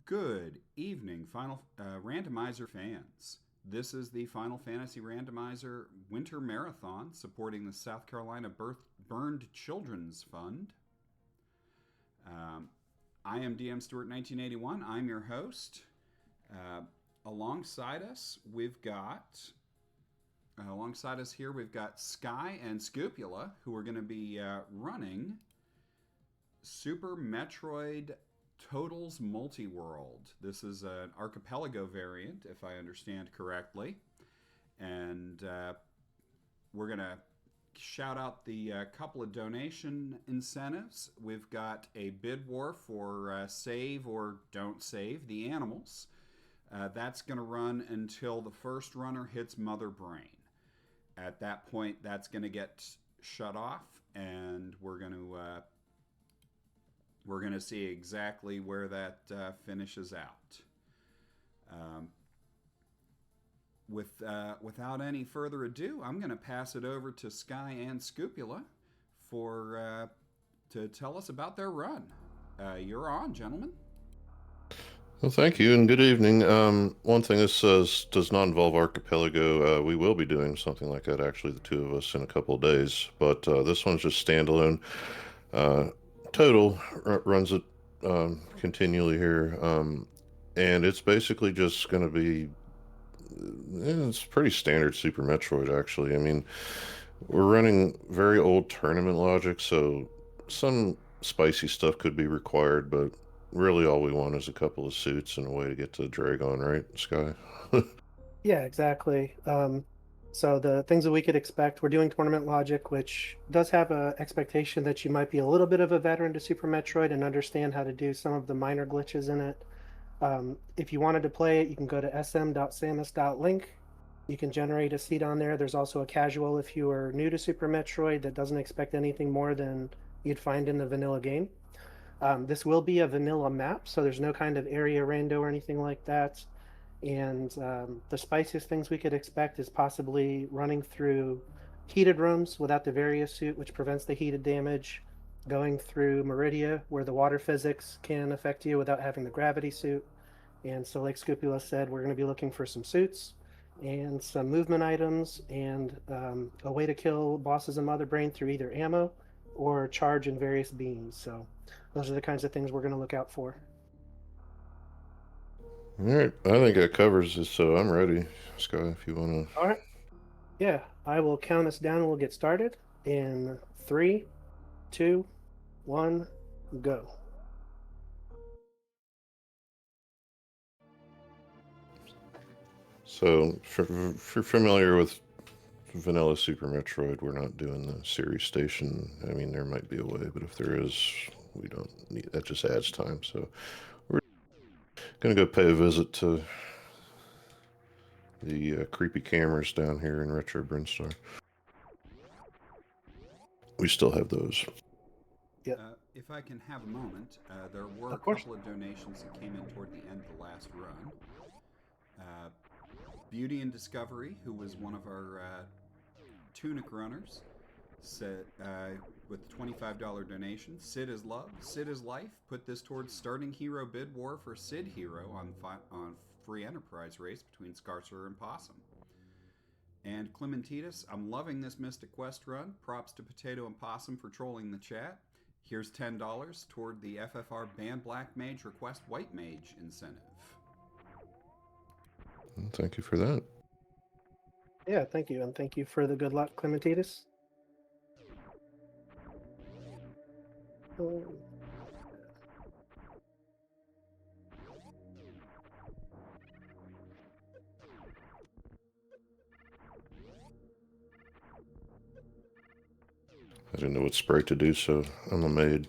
Good evening, Final Randomizer fans. This is the Final Fantasy Randomizer Winter Marathon supporting the South Carolina Burned Children's Fund. Um, I am DM Stewart 1981. I'm your host. Uh, alongside us, alongside us here, we've got Sky and Scupula, who are going to be running Super Metroid Totals Multiworld. This is an archipelago variant, if I understand correctly. And we're going to shout out the couple of donation incentives. We've got a bid war for save or don't save the animals. That's going to run until the first runner hits Mother Brain. At that point, that's going to get shut off, and we're going to see exactly where that finishes out. Um, without any further ado, I'm going to pass it over to Sky and Scupula to tell us about their run. You're on, gentlemen. Well, thank you and good evening. One thing this says does not involve archipelago. We will be doing something like that, actually, the two of us in a couple of days. But this one's just standalone. Uh, runs it continually here, and it's basically just going to be. It's pretty standard Super Metroid, actually. I mean, we're running very old tournament logic, so some spicy stuff could be required, but really all we want is a couple of suits and a way to get to Dragon, right, Sky? Yeah, exactly. So the things that we could expect, we're doing tournament logic, which does have a expectation that you might be a little bit of a veteran to Super Metroid and understand how to do some of the minor glitches in it. If you wanted to play it, you can go to sm.samus.link. You can generate a seat on there. There's also a casual if you are new to Super Metroid that doesn't expect anything more than you'd find in the vanilla game. This will be a vanilla map, so there's no kind of area rando or anything like that. And the spiciest things we could expect is possibly running through heated rooms without the Varia suit, which prevents the heated damage, going through Meridia, where the water physics can affect you without having the gravity suit. And so, like Scupula said, we're going to be looking for some suits and some movement items and a way to kill bosses in Mother Brain through either ammo or charge in various beams. So those are the kinds of things we're going to look out for. All right, I think that covers it, so I'm ready, Sky, if you want All right. Yeah, I will count us down and we'll get started in three, two, one, go. to. So, if you're familiar with Vanilla Super Metroid, we're not doing the series station. I mean, there might be a way, but if there is, we don't need that. Just adds time. So we're gonna go pay a visit to the creepy cameras down here in Retro Brinstar. We still have those. Yep. If I can have a moment, there were a Of course. couple of donations that came in toward the end of the last run. Uh, Beauty and Discovery, who was one of our Tunic runners, said with $25 donation, Sid is love, Sid is life. Put this towards starting hero bid war for Sid Hero on free enterprise race between Scarcer and Possum. And Clementitas, I'm loving this Mystic Quest run. Props to Potato and Possum for trolling the chat. Here's $10 toward the FFR Ban Black Mage Request White Mage incentive. Thank you for that. Yeah, thank you. And thank you for the good luck, Clementitis. I didn't know what spray to do, so I'm a maid.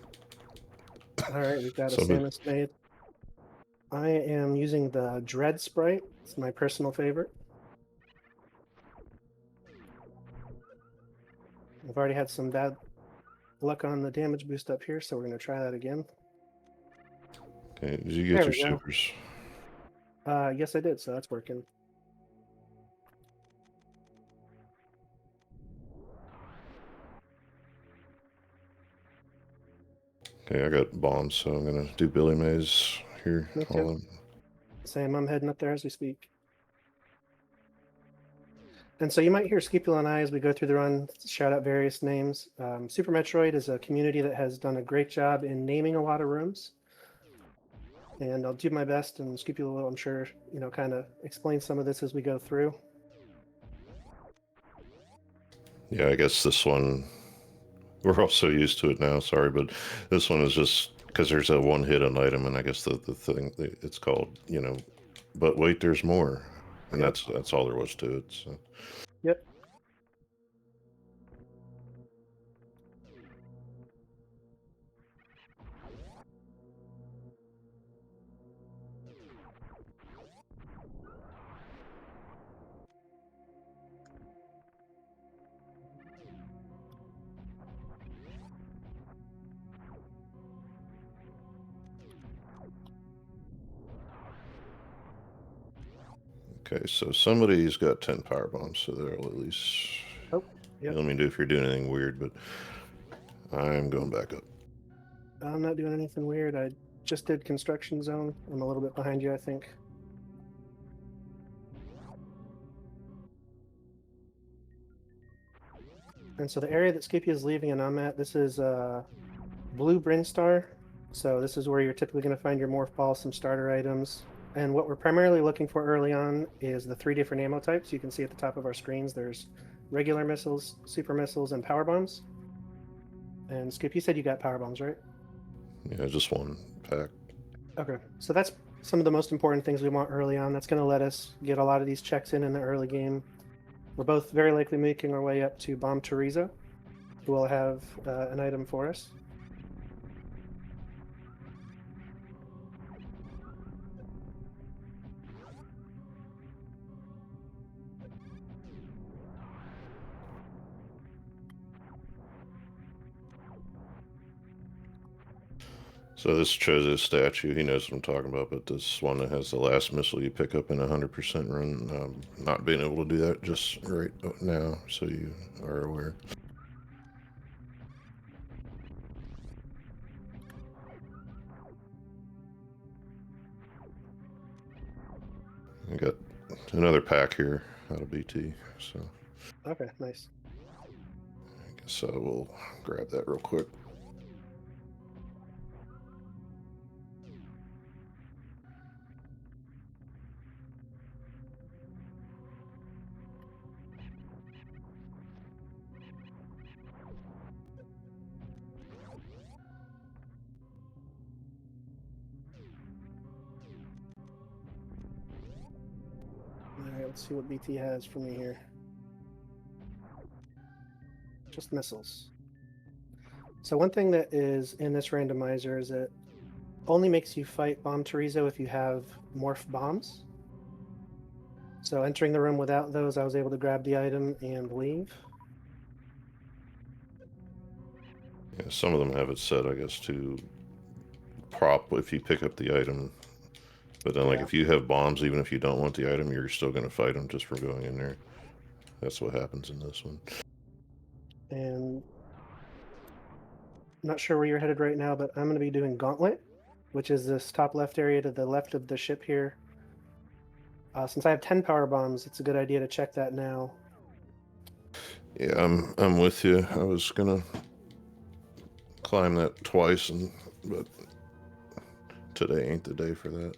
All right, we've got a Somebody. Samus made. I am using the Dread Sprite. It's my personal favorite. I've already had some bad luck on the damage boost up here, so we're going to try that again. Okay, did you get There your we go. supers? Yes, I did, so that's working. Okay, I got bombs, so I'm gonna do Billy Mays Here, Me hold too. on. Same, I'm heading up there as we speak. And so you might hear Scipula and I, as we go through the run, shout out various names. Super Metroid is a community that has done a great job in naming a lot of rooms. And I'll do my best, and Scipula will, I'm sure, kind of explain some of this as we go through. Yeah, I guess this one, we're all so used to it now, sorry, but this one is just because there's a one hidden item, and I guess the thing, it's called, but wait, there's more. And Yep. that's all there was to it. So. Yep. Okay, so somebody's got 10 power bombs, so they'll at least. Oh, yep. Let me know if you're doing anything weird, but I'm going back up. I'm not doing anything weird. I just did construction zone. I'm a little bit behind you, I think. And so the area that Scipia is leaving and I'm at, this is Blue Brinstar. So this is where you're typically going to find your morph ball, some starter items. And what we're primarily looking for early on is the 3 different ammo types. You can see at the top of our screens, there's regular missiles, super missiles, and power bombs. And Skip, you said you got power bombs, right? Yeah, just one pack. Okay, so that's some of the most important things we want early on. That's going to let us get a lot of these checks in the early game. We're both very likely making our way up to Bomb Teresa, who will have an item for us. So this Chozo statue, he knows what I'm talking about, but this one that has the last missile you pick up in 100% run, not being able to do that just right now, so you are aware. I got another pack here out of BT, so. Okay, nice. I guess I will grab that real quick. Alright, let's see what BT has for me here. Just missiles. So one thing that is in this randomizer is it only makes you fight Bomb Teresa if you have morph bombs. So entering the room without those, I was able to grab the item and leave. Yeah, some of them have it set, I guess, to prop if you pick up the item. But then, like, if you have bombs, even if you don't want the item, you're still going to fight them just for going in there. That's what happens in this one. And I'm not sure where you're headed right now, but I'm going to be doing Gauntlet, which is this top left area to the left of the ship here. Since I have 10 power bombs, it's a good idea to check that now. Yeah, I'm with you. I was gonna climb that twice, but today ain't the day for that.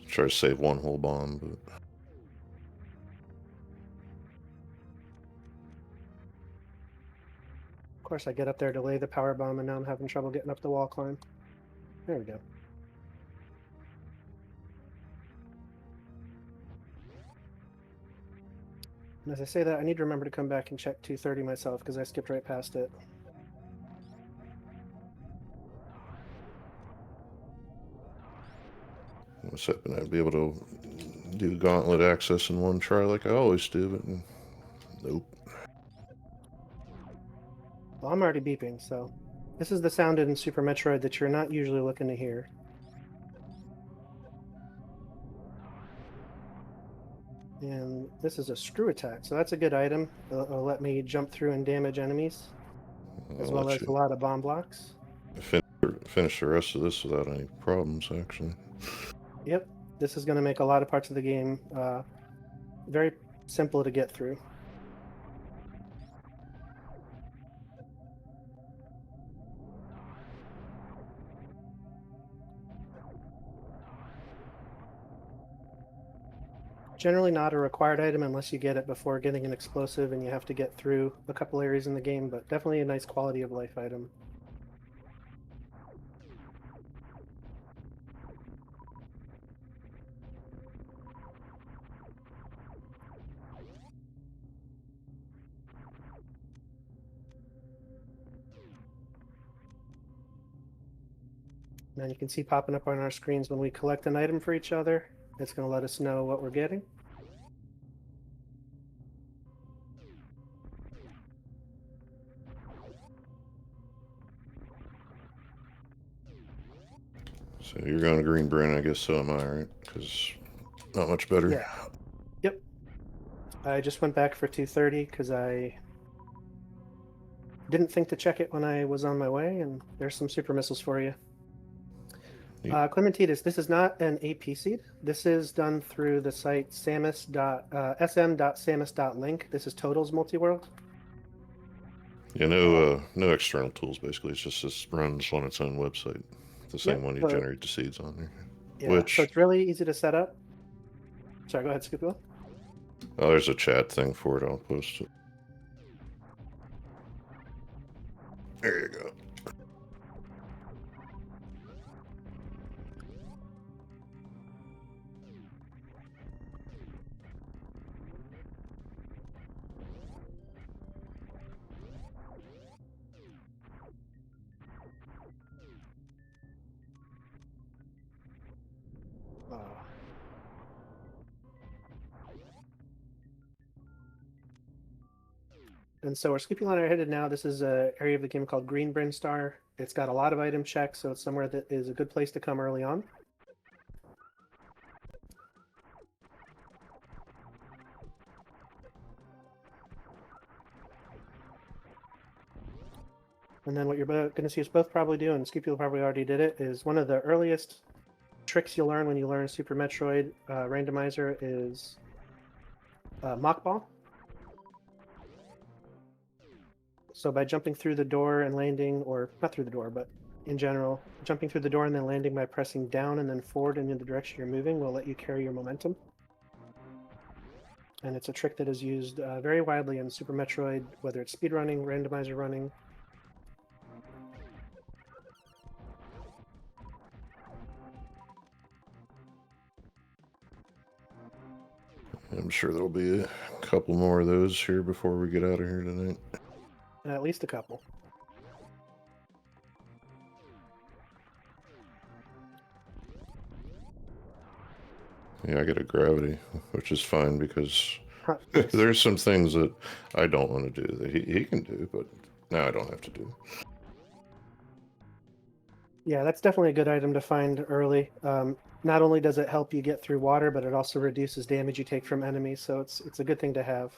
Try to save one whole bomb, but. Of course, I get up there to lay the power bomb, and now I'm having trouble getting up the wall climb. There we go. And as I say that, I need to remember to come back and check 230 myself, because I skipped right past it. I was hoping I'd be able to do gauntlet access in one try like I always do, but nope. Well, I'm already beeping, so this is the sound in Super Metroid that you're not usually looking to hear. And this is a screw attack, so that's a good item. It'll let me jump through and damage enemies, as well as a lot of bomb blocks. finish the rest of this without any problems, actually. Yep, this is going to make a lot of parts of the game very simple to get through. Generally not a required item unless you get it before getting an explosive and you have to get through a couple areas in the game, but definitely a nice quality of life item. And you can see popping up on our screens when we collect an item for each other. It's going to let us know what we're getting. So you're going to Green Bryn, I guess so am I, right? Because not much better. Yeah. Yep. I just went back for 230 because I didn't think to check it when I was on my way, and there's some super missiles for you. Clementitas, this is not an AP seed. This is done through the site sm.samus.link. This is Totals Multiworld. Yeah, no external tools, basically. It's just this runs on its own website. The same one you generate the seeds on there. Yeah, so it's really easy to set up. Sorry, go ahead, Scoopula. Oh, there's a chat thing for it. I'll post it. There you go. And so we're skipping on our headed now. This is an area of the game called Green Bryn Star. It's got a lot of item checks, so it's somewhere that is a good place to come early on. And then what you're going to see us both probably do, and Scipula probably already did it, is one of the earliest tricks you'll learn when you learn Super Metroid randomizer is Mock Ball. So by jumping through the door and landing, or not through the door, but in general, jumping through the door and then landing by pressing down and then forward and in the direction you're moving will let you carry your momentum. And it's a trick that is used very widely in Super Metroid, whether it's speedrunning, randomizer running. I'm sure there'll be a couple more of those here before we get out of here tonight. At least a couple. Yeah, I get a gravity, which is fine because there's some things that I don't want to do that he can do, but now I don't have to do. Yeah, that's definitely a good item to find early. Not only does it help you get through water, but it also reduces damage you take from enemies, so it's a good thing to have.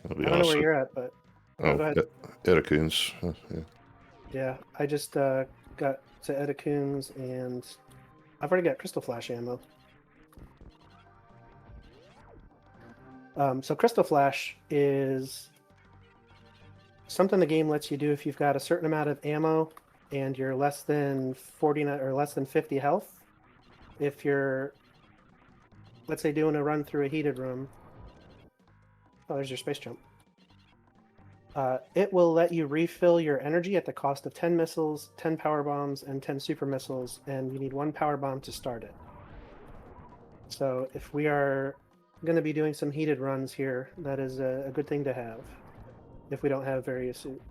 I don't know where you're at, but go ahead. Edacoons. Yeah, I just got to Edacoons, and I've already got Crystal Flash ammo. So Crystal Flash is something the game lets you do if you've got a certain amount of ammo and you're less than 49 or less than 50 health. If you're, let's say, doing a run through a heated room. Oh, there's your space jump. It will let you refill your energy at the cost of 10 missiles, 10 power bombs, and 10 super missiles, and you need 1 power bomb to start it. So if we are going to be doing some heated runs here, that is a good thing to have if we don't have various suit.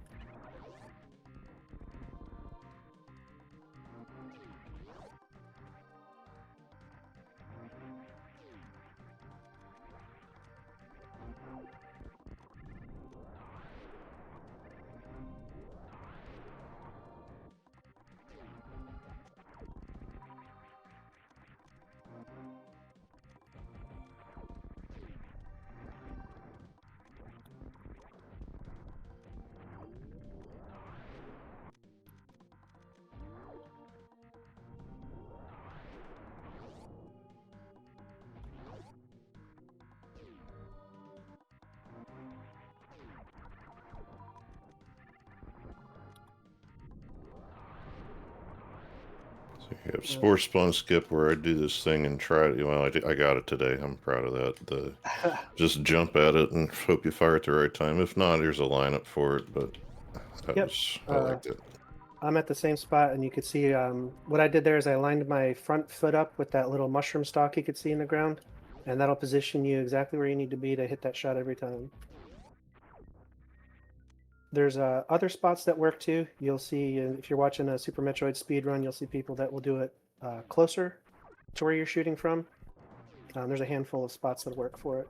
So you have Spore Spawn Skip, where I do this thing and try it. Well, I got it today. I'm proud of that. Just jump at it and hope you fire at the right time. If not, here's a lineup for it. But Yep. I liked it. I'm at the same spot, and you could see what I did there is I lined my front foot up with that little mushroom stalk you could see in the ground, and that'll position you exactly where you need to be to hit that shot every time. There's other spots that work too. You'll see if you're watching a Super Metroid speedrun, you'll see people that will do it closer to where you're shooting from. There's a handful of spots that work for it.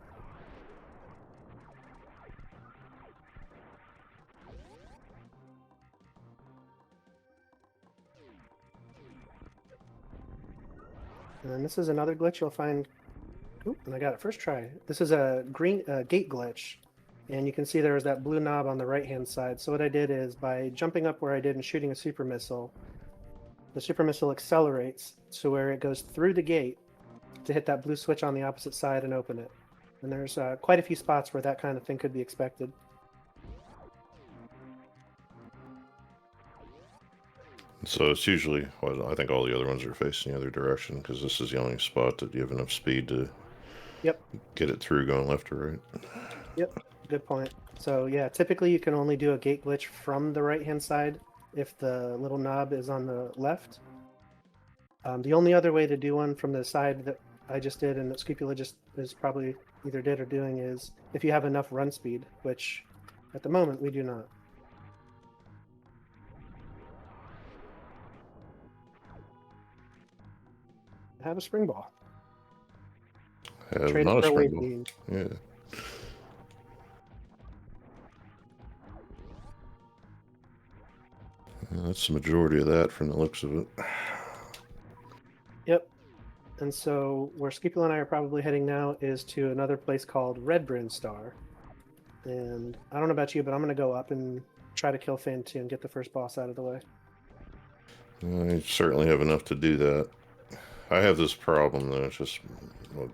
And this is another glitch you'll find. Oop, and I got it first try. This is a green gate glitch. And you can see there was that blue knob on the right-hand side. So what I did is by jumping up where I did and shooting a super missile, the super missile accelerates to where it goes through the gate to hit that blue switch on the opposite side and open it. And there's quite a few spots where that kind of thing could be expected. So it's usually, well, I think all the other ones are facing the other direction because this is the only spot that you have enough speed to get it through going left or right. Yep, good point. So yeah, typically you can only do a gate glitch from the right-hand side if the little knob is on the left. The only other way to do one from the side that I just did and that Scupula just is probably either did or doing is if you have enough run speed, which at the moment we do not. Have a spring ball. Trade not a spring ball. Yeah. That's the majority of that from the looks of it. Yep. And so where Scupula and I are probably heading now is to another place called Red Bryn Star. And I don't know about you, but I'm going to go up and try to kill Fan 2 and get the first boss out of the way. I certainly have enough to do that. I have this problem, though. It's just, well,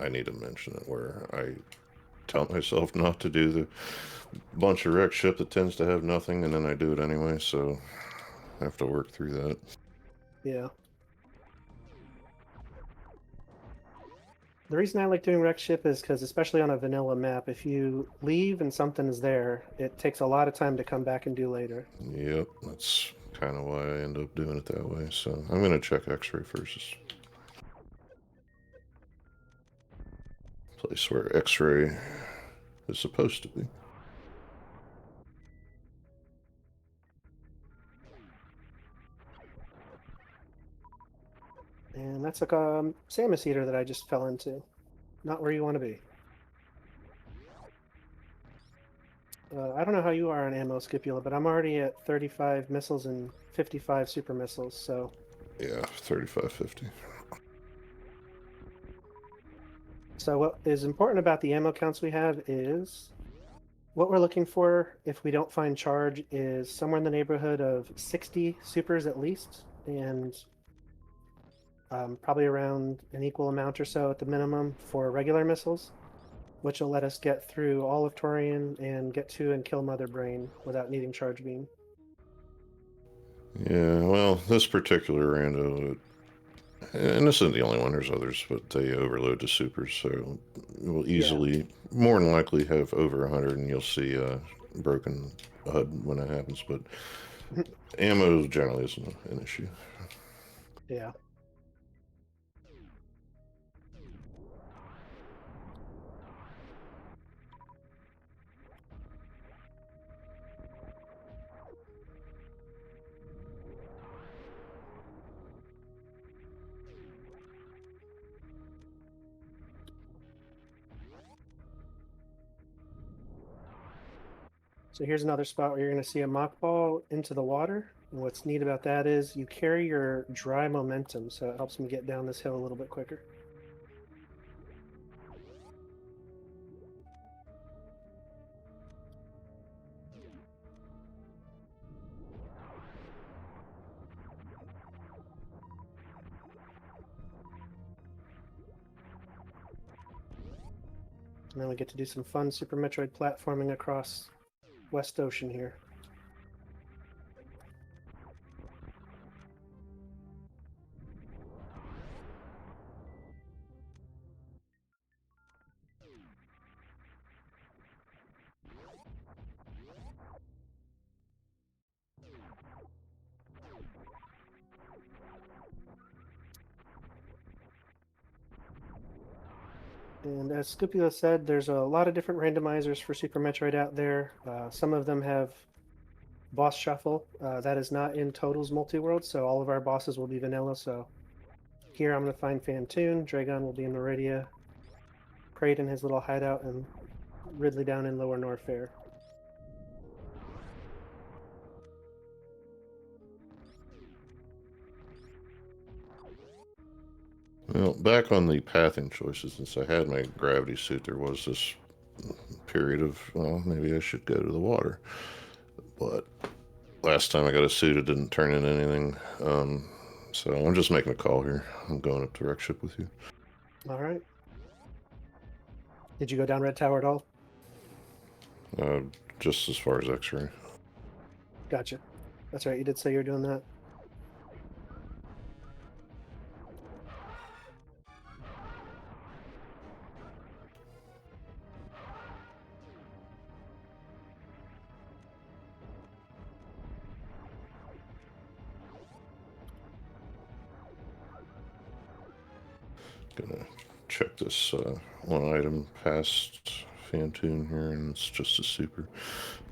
I need to mention it, where I tell myself not to do the bunch of wreck ship that tends to have nothing, and then I do it anyway, so I have to work through that. Yeah. The reason I like doing wreck ship is because, especially on a vanilla map, if you leave and something is there, it takes a lot of time to come back and do later. Yep, that's kind of why I end up doing it that way. So I'm going to check X-ray first. Place where X-ray is supposed to be. And that's like a Samus Eater that I just fell into. Not where you want to be. I don't know how you are on ammo, Scipula, but I'm already at 35 missiles and 55 super missiles, so... Yeah, 35, 50. So what is important about the ammo counts we have is... What we're looking for, if we don't find charge, is somewhere in the neighborhood of 60 supers at least, and probably around an equal amount or so at the minimum for regular missiles, which will let us get through all of Torian and get to and kill Mother Brain without needing charge beam. Yeah, well, this particular rando, and this isn't the only one, there's others, but they overload the supers, so it will easily, more than likely, have over 100, and you'll see a broken HUD when that happens, but ammo generally isn't an issue. Yeah. So here's another spot where you're going to see a mock ball into the water. And what's neat about that is you carry your dry momentum, so it helps me get down this hill a little bit quicker. And then we get to do some fun Super Metroid platforming across West Ocean here. And as Scipio said, there's a lot of different randomizers for Super Metroid out there. Some of them have boss shuffle. That is not in Total's Multiworld, so all of our bosses will be vanilla. So here I'm going to find Fantoon, Dragon will be in Meridia, Kraid in his little hideout, and Ridley down in Lower Norfair. Well, back on the pathing choices, since I had my gravity suit, there was this period of, well, maybe I should go to the water. But last time I got a suit, it didn't turn into anything. So I'm just making a call here. I'm going up to wreck ship with you. All right. Did you go down Red Tower at all? Just as far as X-ray. Gotcha. That's right. You did say you were doing that. Gonna check this one item past Fantoon here, and it's just a super.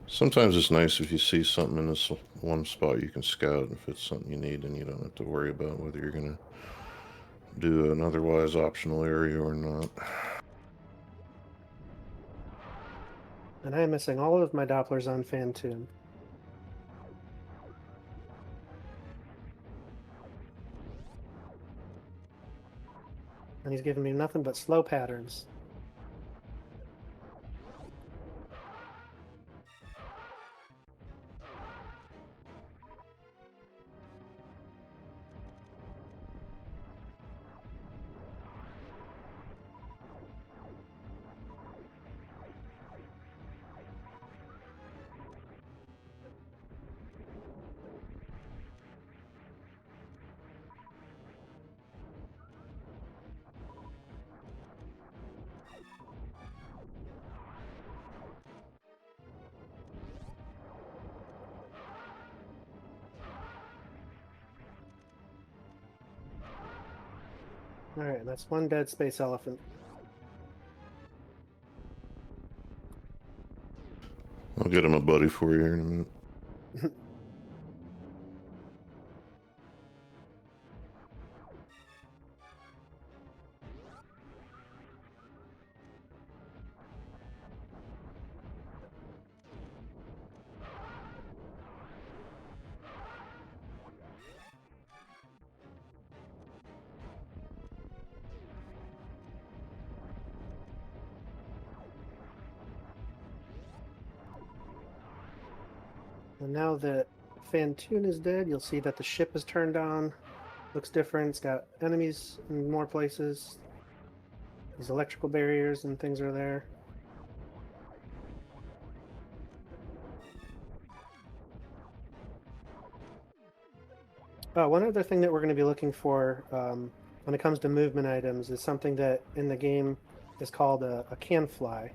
Sometimes it's nice if you see something in this one spot you can scout. If it's something you need, and you don't have to worry about whether you're gonna do an otherwise optional area or not. And I am missing all of my Dopplers on Fantoon. And he's giving me nothing but slow patterns. Alright, that's one dead space elephant. I'll get him a buddy for you here in a minute. And now that Fantoon is dead, you'll see that the ship is turned on. Looks different. It's got enemies in more places. These electrical barriers and things are there. One other thing that we're going to be looking for when it comes to movement items is something that in the game is called a can fly.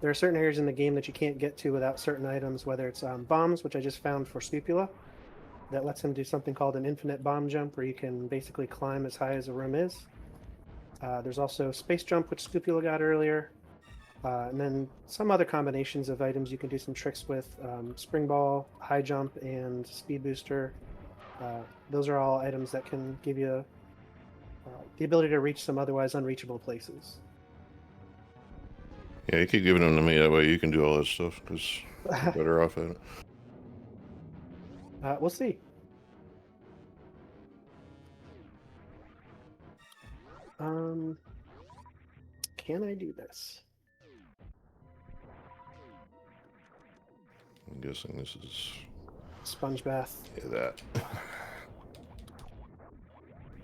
There are certain areas in the game that you can't get to without certain items, whether it's bombs, which I just found for Scupula, that lets him do something called an infinite bomb jump, where you can basically climb as high as a room is. There's also space jump, which Scupula got earlier, and then some other combinations of items you can do some tricks with, spring ball, high jump, and speed booster. Those are all items that can give you the ability to reach some otherwise unreachable places. Yeah, you keep giving them to me. That way you can do all that stuff, because you're better off at it. We'll see. Can I do this? I'm guessing this is... Sponge bath. Yeah, that.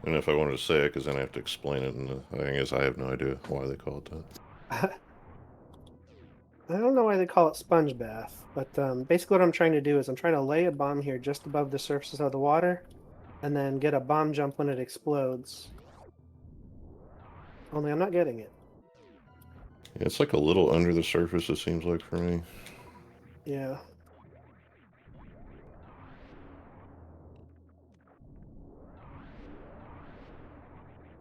And if I wanted to say it, because then I have to explain it, and I guess I have no idea why they call it that. I don't know why they call it sponge bath, but basically what I'm trying to do is I'm trying to lay a bomb here just above the surface of the water, and then get a bomb jump when it explodes. Only I'm not getting it. Yeah, it's like a little under the surface, it seems like, for me. Yeah.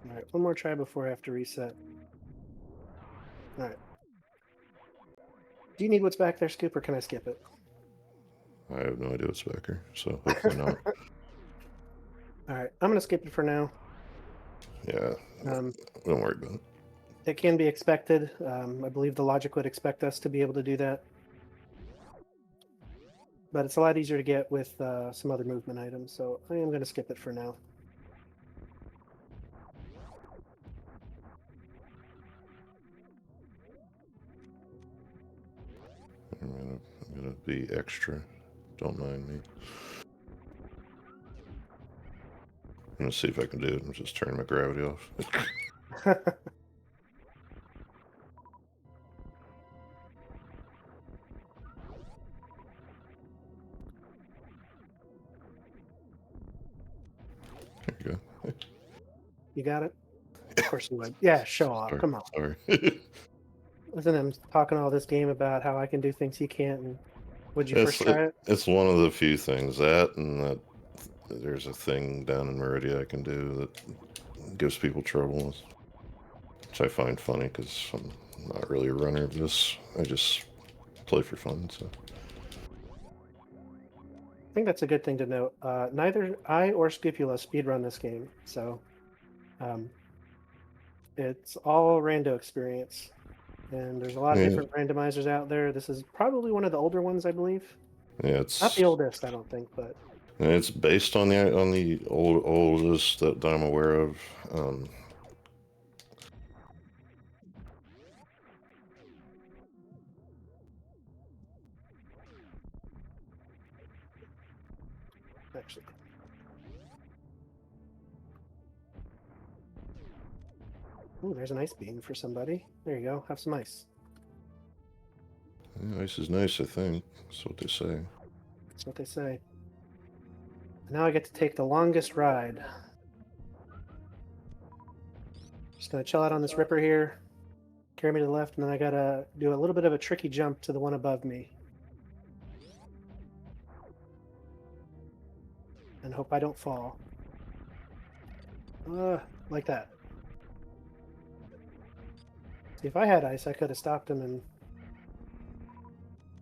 Alright, one more try before I have to reset. All right. Do you need what's back there, Scoop, or can I skip it? I have no idea what's back here, so hopefully not. All right, I'm gonna skip it for now. Yeah, don't worry about it. It can be expected. I believe the logic would expect us to be able to do that. But it's a lot easier to get with some other movement items, so I am going to skip it for now. I'm gonna be extra. Don't mind me. I'm gonna see if I can do it. I'm just turning my gravity off. There you go. You got it? Of course you would. Yeah, show off. Sorry. Come on. Sorry. Listen to him talking all this game about how I can do things he can't. And would you first try it? It's one of the few things that there's a thing down in Meridia I can do that gives people trouble, which I find funny because I'm not really a runner of this. I just play for fun. So I think that's a good thing to note. Neither I or Scupula speedrun this game, so it's all rando experience. And there's a lot of different randomizers out there. This is probably one of the older ones, I believe. Yeah, it's not the oldest, I don't think, but it's based on the oldest that I'm aware of. Actually, ooh, there's an ice beam for somebody. There you go. Have some ice. Yeah, ice is nice, I think. That's what they say. That's what they say. Now I get to take the longest ride. Just gonna chill out on this ripper here. Carry me to the left, and then I gotta do a little bit of a tricky jump to the one above me. And hope I don't fall. Like that. See, if I had ice, I could have stopped him and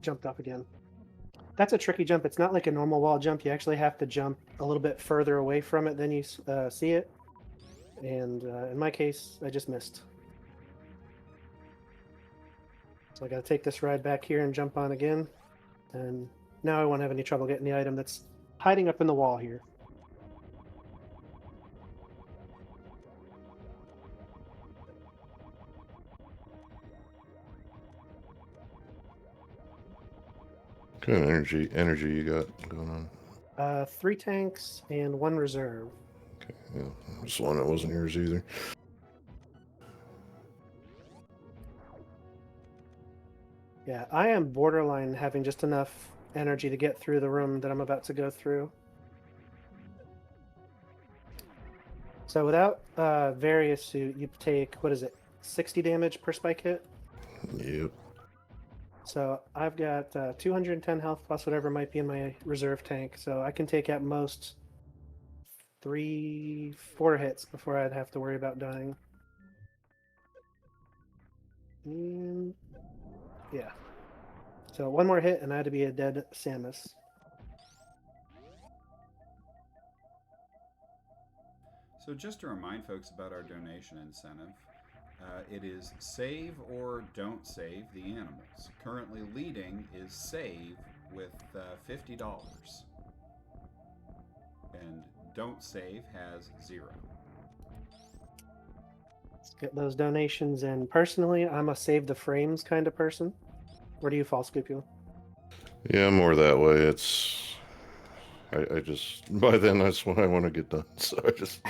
jumped up again. That's a tricky jump. It's not like a normal wall jump. You actually have to jump a little bit further away from it than you see it. And in my case, I just missed. So I got to take this ride back here and jump on again. And now I won't have any trouble getting the item that's hiding up in the wall here. What kind of energy you got going on? 3 tanks and 1 reserve. Okay, yeah, just one that wasn't yours either. Yeah, I am borderline having just enough energy to get through the room that I'm about to go through. So without various suit, you take, what is it, 60 damage per spike hit? Yep. So I've got 210 health plus whatever might be in my reserve tank. So I can take at most 3-4 hits before I'd have to worry about dying. And yeah. So 1 more hit and I had to be a dead Samus. So just to remind folks about our donation incentive, it is save or don't save the animals. Currently leading is save with $50. And don't save has 0. Let's get those donations in. Personally, I'm a save the frames kind of person. Where do you fall, Scupula? Yeah, I'm more that way. I just, by then that's when I want to get done. So I just,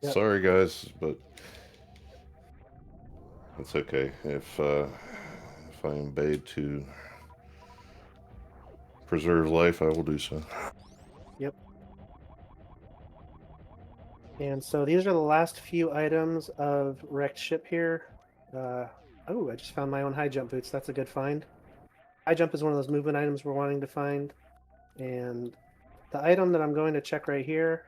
Yep. Sorry guys, but it's okay. If I am bade to preserve life, I will do so. Yep. And so these are the last few items of wrecked ship here. Oh, I just found my own high jump boots. That's a good find. High jump is one of those movement items we're wanting to find. And the item that I'm going to check right here,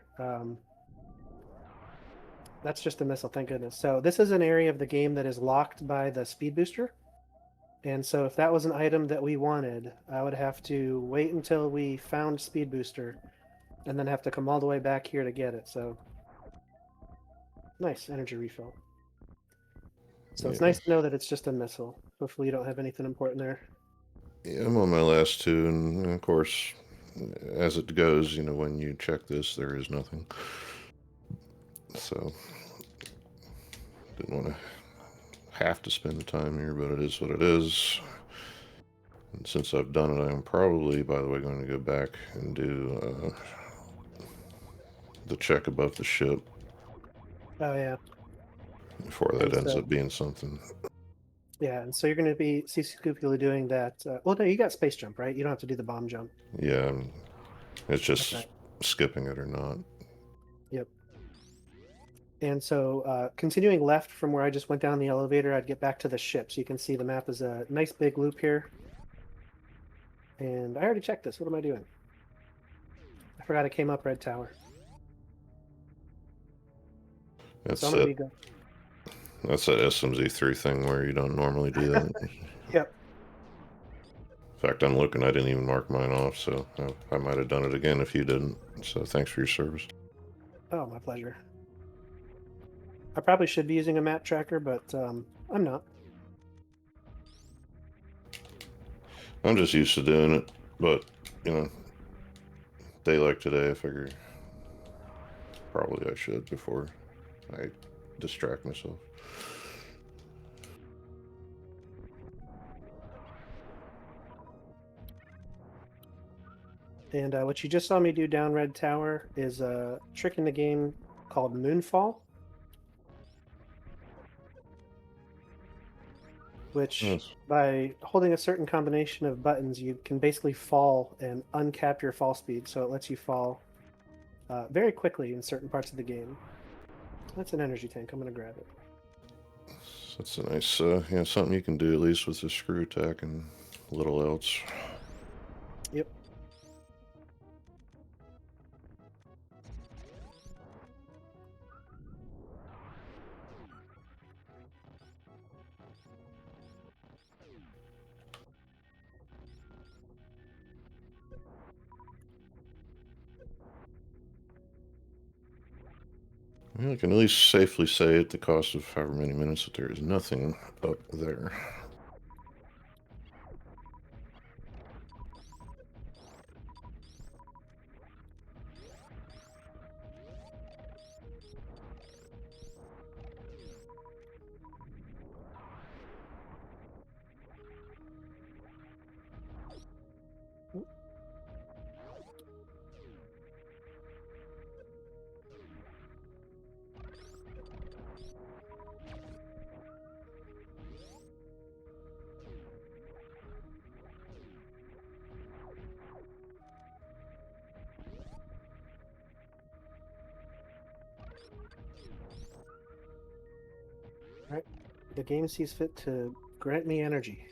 that's just a missile, thank goodness. So this is an area of the game that is locked by the speed booster. And so if that was an item that we wanted, I would have to wait until we found Speed Booster and then have to come all the way back here to get it. So nice energy refill. So it's Yeah. nice to know that it's just a missile. Hopefully you don't have anything important there. Yeah, I'm on my last two, and of course, as it goes, when you check this, there is nothing. So, didn't want to have to spend the time here, but it is what it is. And since I've done it, I'm probably, by the way, going to go back and do the check above the ship Oh yeah. before that And ends so up being something. yeah, and so you're going to be Scoopula doing that. Well, no, you got space jump, right? You don't have to do the bomb jump. Yeah, it's just Okay. skipping it or not. Yep. And so continuing left from where I just went down the elevator, I'd get back to the ship. So you can see the map is a nice big loop here. And I already checked this. What am I doing? I forgot I came up Red Tower. That's So I'm going to it. be good. That's that SMZ3 thing where you don't normally do that. Yep. In fact, I'm looking, I didn't even mark mine off, so I might have done it again if you didn't. So thanks for your service. Oh, my pleasure. I probably should be using a map tracker, but I'm not. I'm just used to doing it, but, day like today, I figure probably I should before I distract myself. And what you just saw me do down Red Tower is a trick in the game called Moonfall, which Yes. by holding a certain combination of buttons, you can basically fall and uncap your fall speed. So it lets you fall very quickly in certain parts of the game. That's an energy tank. I'm going to grab it. That's a nice, something you can do at least with the screw attack and little else. Yep. Well, I can at least safely say at the cost of however many minutes that there is nothing up there. All right. The game sees fit to grant me energy.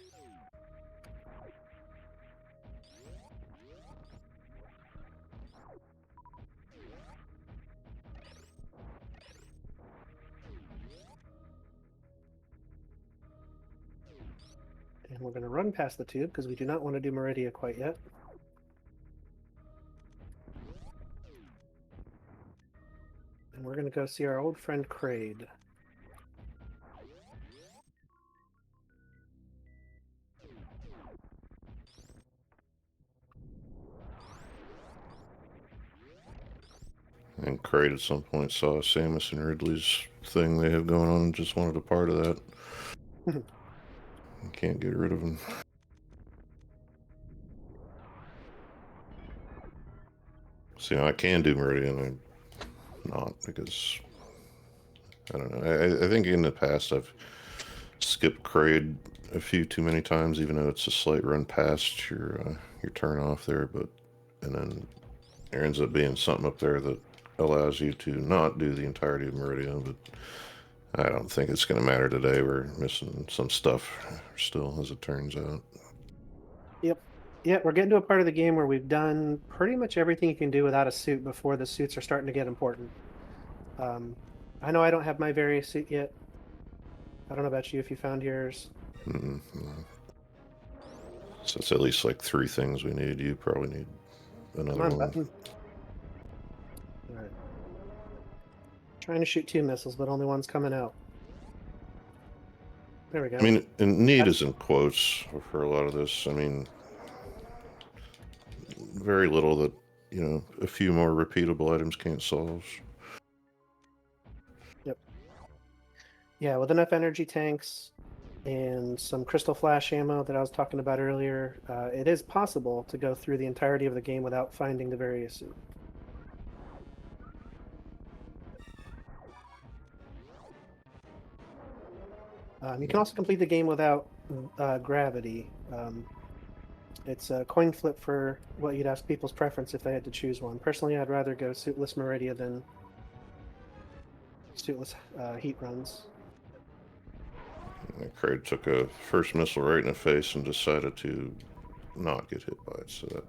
And we're going to run past the tube because we do not want to do Meridia quite yet. And we're going to go see our old friend Kraid. And Kraid at some point saw Samus and Ridley's thing they have going on and just wanted a part of that. You can't get rid of them. See, I can do Meridian, I'm not, because I don't know. I think in the past I've skipped Kraid a few too many times, even though it's a slight run past your turn off there. And then there ends up being something up there that allows you to not do the entirety of Meridian. But I don't think it's going to matter today. We're missing some stuff still, as it turns out. Yep. Yeah, we're getting to a part of the game where we've done pretty much everything you can do without a suit before the suits are starting to get important. I know I don't have my various suit yet. I don't know about you if you found yours. No. So it's at least like 3 things we need. You probably need another Come on, one. button. All right. Trying to shoot 2 missiles, but only one's coming out. There we go. I mean, and need is in quotes for a lot of this. I mean, very little that, a few more repeatable items can't solve. Yep. Yeah, with enough energy tanks and some crystal flash ammo that I was talking about earlier, it is possible to go through the entirety of the game without finding the various suit. You can also complete the game without gravity. It's a coin flip for what you'd ask people's preference if they had to choose one. Personally, I'd rather go suitless Meridia than suitless heat runs. Kraid took a first missile right in the face and decided to not get hit by it, so that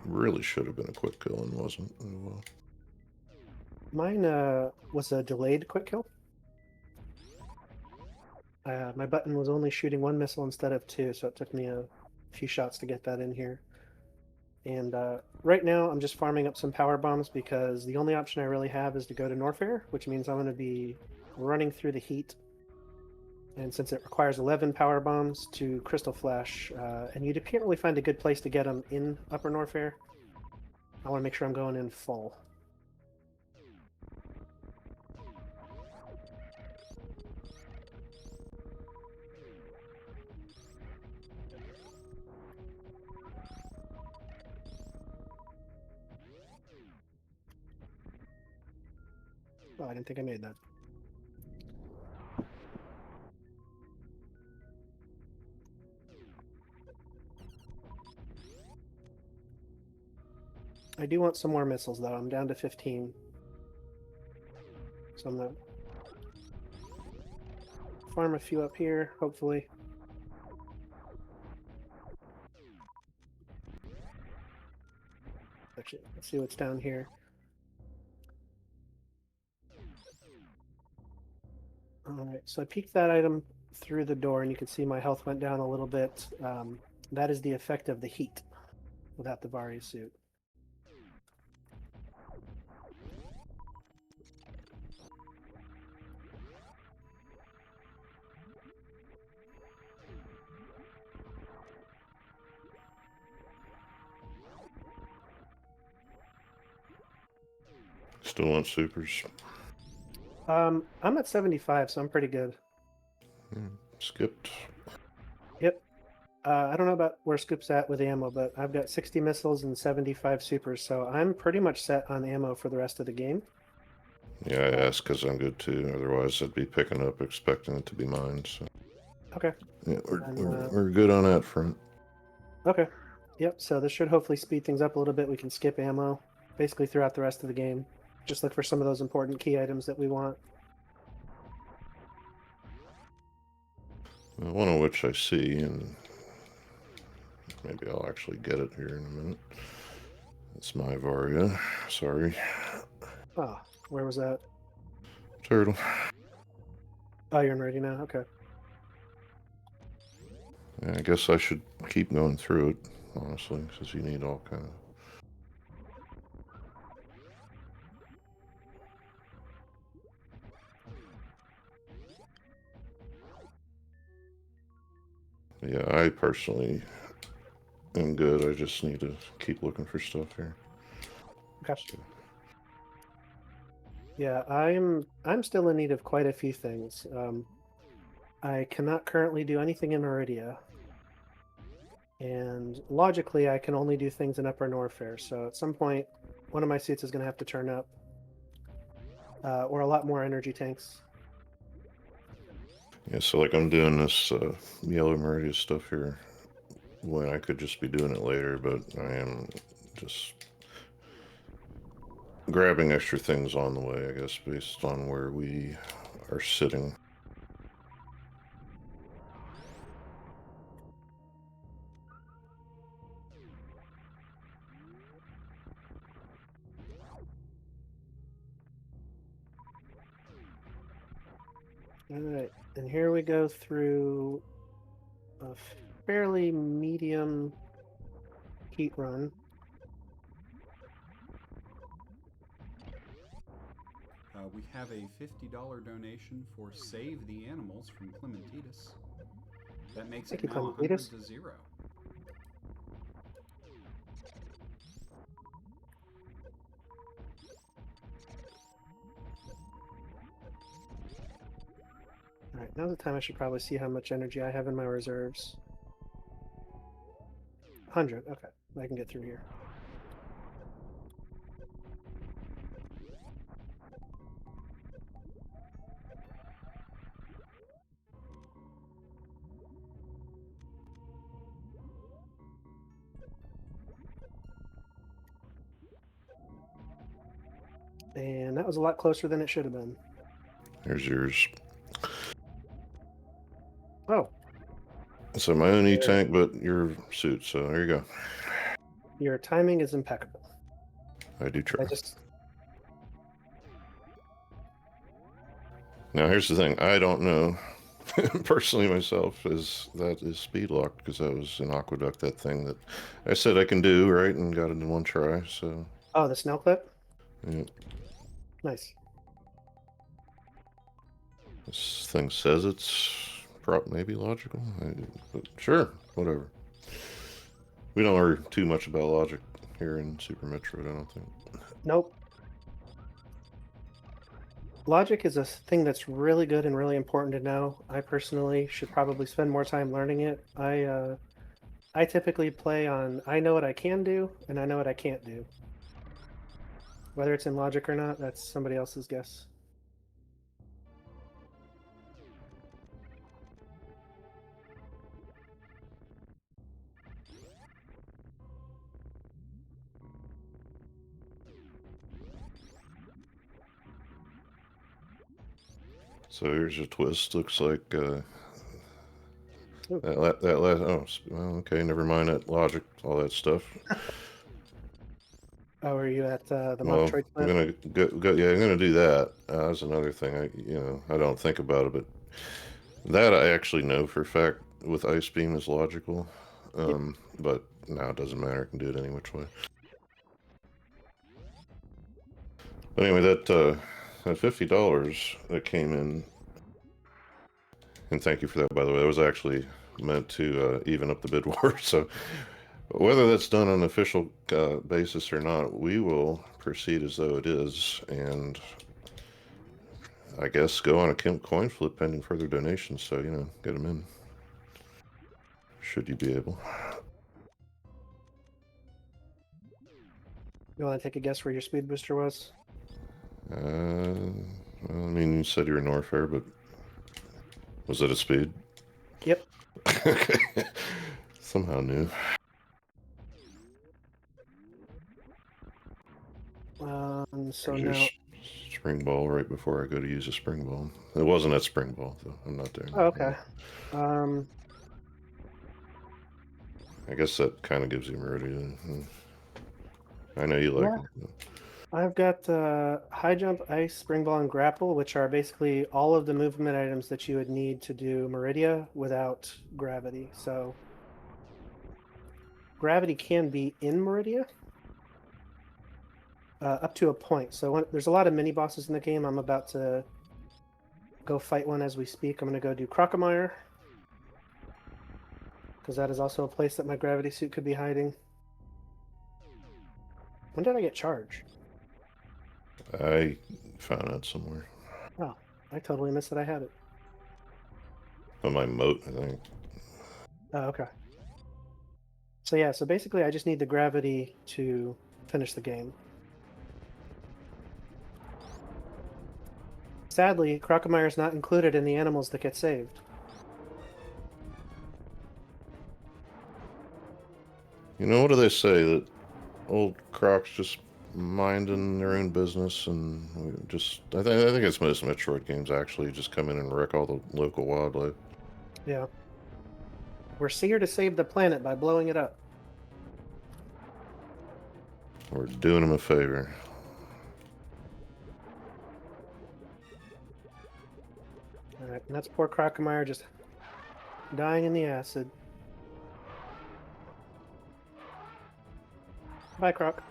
really should have been a quick kill and wasn't. Oh, well. Mine was a delayed quick kill. My button was only shooting 1 missile instead of 2, so it took me a few shots to get that in here. And right now, I'm just farming up some power bombs because the only option I really have is to go to Norfair, which means I'm going to be running through the heat. And since it requires 11 power bombs to Crystal Flash, and you can't really find a good place to get them in Upper Norfair, I want to make sure I'm going in full. Oh, I didn't think I made that. I do want some more missiles, though. I'm down to 15. So I'm going to farm a few up here, hopefully. Actually, let's see what's down here. Alright, so I peeked that item through the door, and you can see my health went down a little bit. That is the effect of the heat without the Vari suit. Still want supers. I'm at 75, so I'm pretty good. Skipped. Yep. I don't know about where Scoop's at with ammo, but I've got 60 missiles and 75 supers, so I'm pretty much set on ammo for the rest of the game. Yeah, I asked because I'm good too. Otherwise, I'd be picking up expecting it to be mine. So. Okay. Yeah, we're good on that front. Okay. Yep, so this should hopefully speed things up a little bit. We can skip ammo basically throughout the rest of the game. Just look for some of those important key items that we want. One of which I see, and maybe I'll actually get it here in a minute. It's my Varia. Sorry. Oh, where was that? Turtle. Oh, you're in ready now? Okay. Yeah, I guess I should keep going through it, honestly, because you need all kind of... Yeah, I personally am good. I just need to keep looking for stuff here. Gotcha. Yeah, I'm still in need of quite a few things. I cannot currently do anything in Meridia. And logically, I can only do things in Upper Norfair. So at some point, one of my suits is going to have to turn up. Or a lot more energy tanks. Yeah, so like I'm doing this Yellow Meridia stuff here when I could just be doing it later, but I am just grabbing extra things on the way, I guess, based on where we are sitting. All right, and here we go through fairly medium heat run. We have a $50 donation for Save the Animals from Clementitas. That makes Thank it you, now 100 Clementitas. to 0. All right, now's the time I should probably see how much energy I have in my reserves. 100. Okay, I can get through here. And that was a lot closer than it should have been. Here's yours. Oh, So my own E-tank, but your suit. So there you go. your timing is impeccable. I do try. I just Now here's the thing. I don't know personally myself that is speed locked because that was an aqueduct, that thing that I said I can do, right, and got it in one try. So oh, the snail clip. yeah, Nice. this thing says it's maybe logical, but sure, whatever. We don't worry too much about logic here in Super Metroid, I don't think. Nope. Logic is a thing that's really good and really important to know. I personally should probably spend more time learning it. I typically play on I know what I can do and I know what I can't do. Whether it's in logic or not, that's somebody else's guess. So here's a twist. Looks like Ooh. that last. Oh, well, okay. Never mind that logic, all that stuff. Oh, are you at the Well, Metroid I'm plant? gonna go. Yeah, I'm gonna do that. That's another thing. I don't think about it, but that I actually know for a fact with Ice Beam is logical. But now it doesn't matter. I can do it any which way. But anyway, that $50 that came in, and thank you for that, by the way. That was actually meant to even up the bid war. So whether that's done on an official basis or not, we will proceed as though it is, and I guess go on a coin flip pending further donations. So get them in. Should you be able? You want to take a guess where your speed booster was? Well, I mean, you said you were in Warfare, but was it a speed? Yep. Okay. Somehow new. So Here's now. your spring ball right before I go to use a spring ball. It wasn't that spring ball, though. I'm not there. Oh, okay. I guess that kind of gives you Meridian. I know you like it. I've got high jump, ice, spring ball, and grapple, which are basically all of the movement items that you would need to do Meridia without gravity. So gravity can be in Meridia up to a point. So there's a lot of mini bosses in the game. I'm about to go fight one as we speak. I'm going to go do Crocomire, because that is also a place that my gravity suit could be hiding. When did I get charged? I found that somewhere. Oh, I totally missed that I had it. On my moat, I think. Oh, okay. So yeah, so basically I just need the gravity to finish the game. Sadly, Crocomire is not included in the animals that get saved. What do they say? That old Crocs just minding their own business, and I think it's most Metroid games actually just come in and wreck all the local wildlife. Yeah. We're here to save the planet by blowing it up. We're doing them a favor. Alright, and that's poor Crocomire just dying in the acid. Bye, Croc.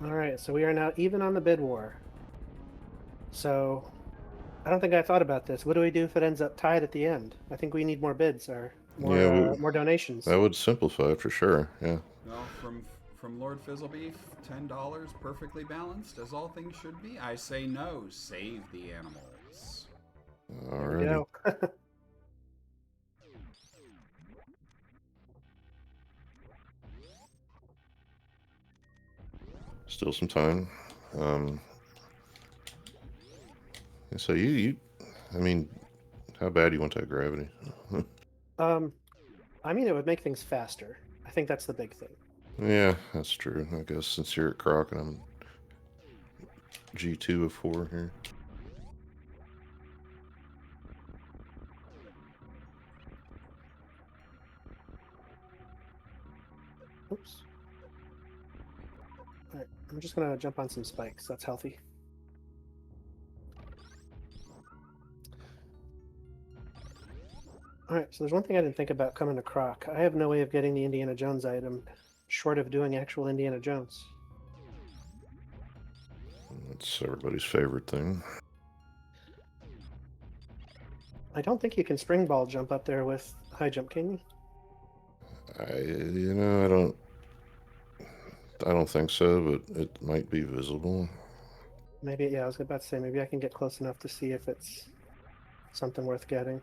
All right, so we are now even on the bid war. So I don't think I thought about this. What do we do if it ends up tied at the end? I think we need more bids or more donations. That would simplify it for sure. Yeah. Well, from Lord Fizzlebeef, $10, perfectly balanced, as all things should be. I say no. Save the animals. There we go. Still some time. So I mean, how bad do you want that gravity? I mean, it would make things faster. I think that's the big thing. Yeah, that's true. I guess since you're at Croc and I'm G2 of 4 here. Oops. All right, I'm just gonna jump on some spikes. That's healthy. All right, so there's one thing I didn't think about coming to Croc. I have no way of getting the Indiana Jones item short of doing actual Indiana Jones. That's everybody's favorite thing. I don't think you can spring ball jump up there with high jump, can you? I don't think so, but it might be visible. Maybe, yeah, I was about to say, maybe I can get close enough to see if it's something worth getting.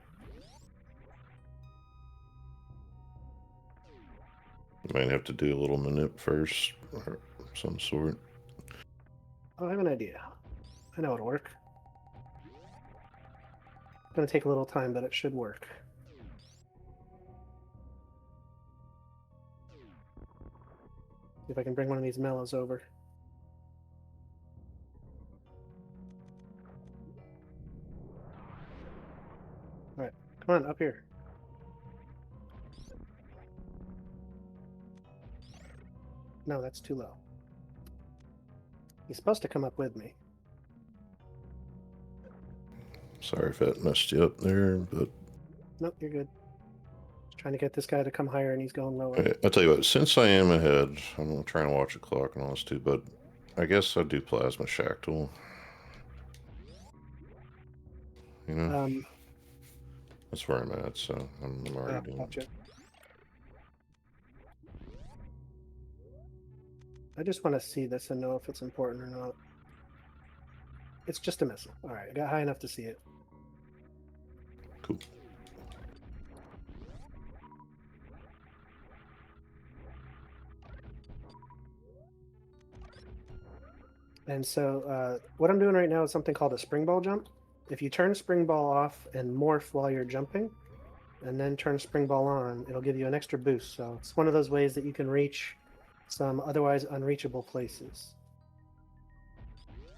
Might have to do a little manip first, or some sort. Oh, I have an idea. I know it'll work. It's gonna take a little time, but it should work. See if I can bring one of these mellows over. All right, come on, up here. No, that's too low. He's supposed to come up with me. Sorry if that messed you up there, but... Nope, you're good. Just trying to get this guy to come higher, and he's going lower. I'll tell you what, since I am ahead, I'm trying to watch the clock and all this too, but I guess I'd do Plasma Shack Tool. You know? That's where I'm at, so I'm already doing gotcha. I just want to see this and know if it's important or not. It's just a missile. All right, I got high enough to see it. Cool. And so what I'm doing right now is something called a spring ball jump. If you turn spring ball off and morph while you're jumping, and then turn spring ball on, it'll give you an extra boost. So it's one of those ways that you can reach some otherwise unreachable places.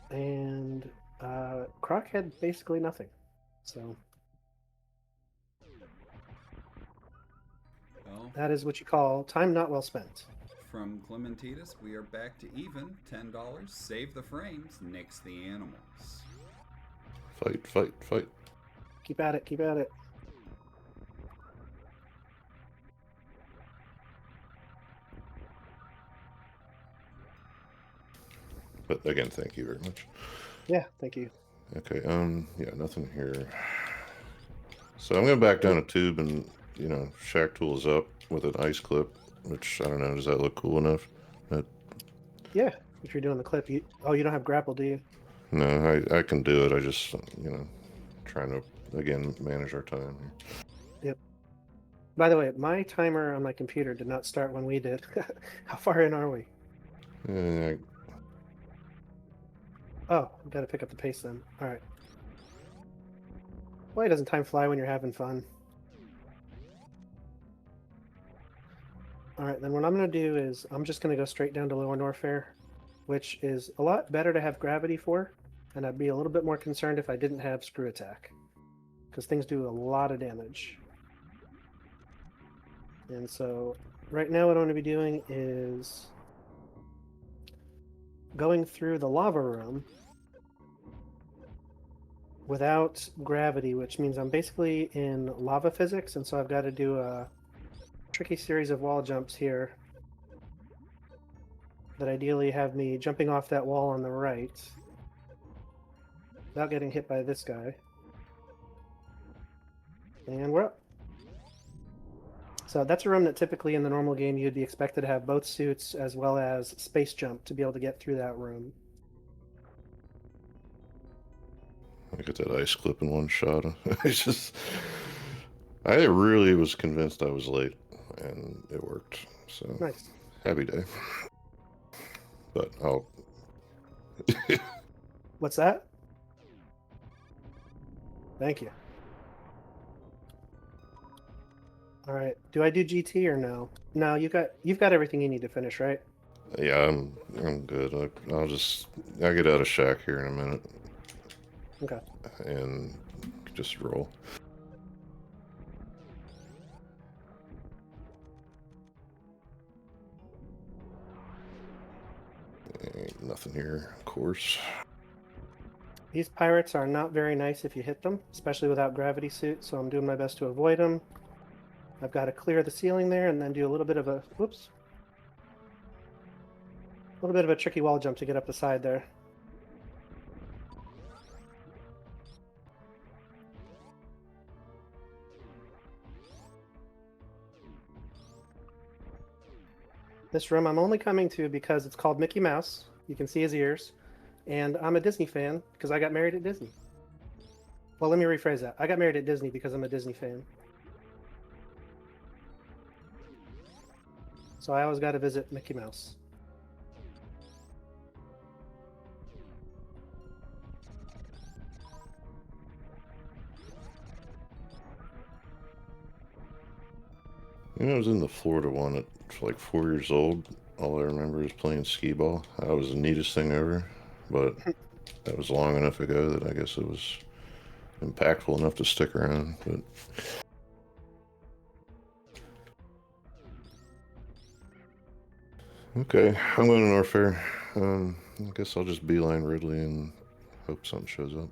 And Croc had basically nothing. So Well, that is what you call time not well spent. from Clementitas, we are back to even. $10. Save the frames. Nix the animals. Fight, fight, fight. Keep at it, keep at it. But again, thank you very much. Yeah, thank you. Okay, yeah, nothing here. So I'm gonna back down a tube and, Shack Tool is up with an ice clip, which, I don't know, does that look cool enough? Yeah, if you're doing the clip, you don't have grapple, do you? No, I can do it. I just, trying to, again, manage our time here. Yep. By the way, my timer on my computer did not start when we did. How far in are we? Oh, I've got to pick up the pace then. All right. Why doesn't time fly when you're having fun? All right, then what I'm going to do is I'm just going to go straight down to Lower Norfair, which is a lot better to have gravity for, and I'd be a little bit more concerned if I didn't have screw attack, because things do a lot of damage. And so right now what I'm going to be doing is going through the lava room without gravity, which means I'm basically in lava physics, and so I've got to do a tricky series of wall jumps here that ideally have me jumping off that wall on the right without getting hit by this guy. And we're up. So that's a room that typically in the normal game you'd be expected to have both suits as well as space jump to be able to get through that room. I get that ice clip in one shot. It's just, I really was convinced I was late, and it worked. So Nice. happy day. But I'll. What's that? Thank you. All right. Do I do GT or no? No, you've got everything you need to finish, right? Yeah, I'm good. I'll get out of shack here in a minute. Okay. And just roll. Ain't nothing here, of course. These pirates are not very nice if you hit them, especially without gravity suit, so I'm doing my best to avoid them. I've got to clear the ceiling there and then do a little bit of a, whoops. A little bit of a tricky wall jump to get up the side there. This room I'm only coming to because it's called Mickey Mouse. You can see his ears. And I'm a Disney fan because I got married at Disney. Well, let me rephrase that. I got married at Disney because I'm a Disney fan. So I always got to visit Mickey Mouse. You know, I was in the Florida one at like 4 years old. All I remember is playing skee ball. That was the neatest thing ever. But that was long enough ago that I guess it was impactful enough to stick around. But okay, I'm going to Norfair. I guess I'll just beeline Ridley and hope something shows up.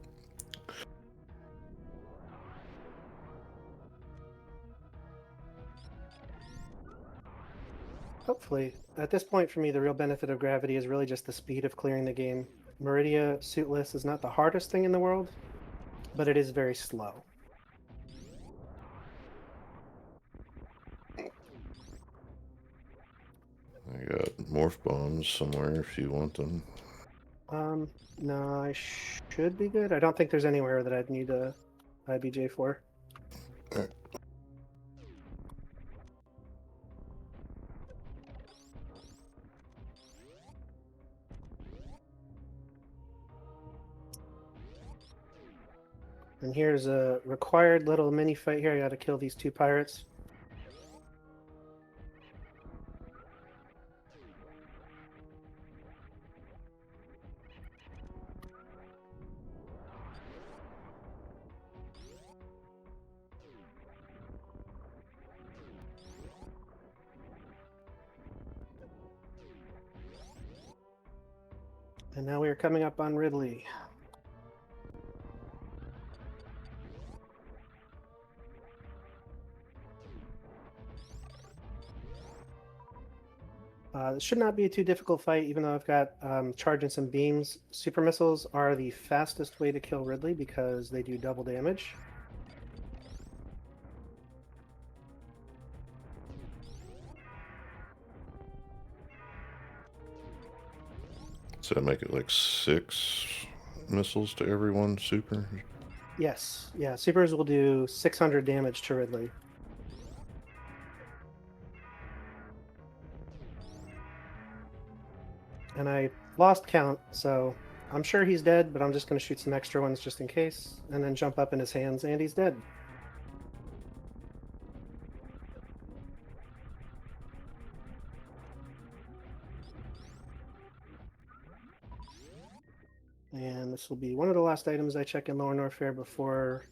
Hopefully. At this point, for me, the real benefit of gravity is really just the speed of clearing the game. Meridia suitless is not the hardest thing in the world, but it is very slow. I got morph bombs somewhere if you want them. No, I should be good. I don't think there's anywhere that I'd need a IBJ for. Alright. And here's a required little mini fight here. I gotta kill these two pirates. And now we are coming up on Ridley. It should not be a too difficult fight, even though I've got charging some beams. Super missiles are the fastest way to kill Ridley because they do double damage. So I make it like 6 missiles to every one super? Yes, yeah, supers will do 600 damage to Ridley. And I lost count, so I'm sure he's dead, but I'm just going to shoot some extra ones just in case, and then jump up in his hands, and he's dead. And this will be one of the last items I check in Lower Norfair before...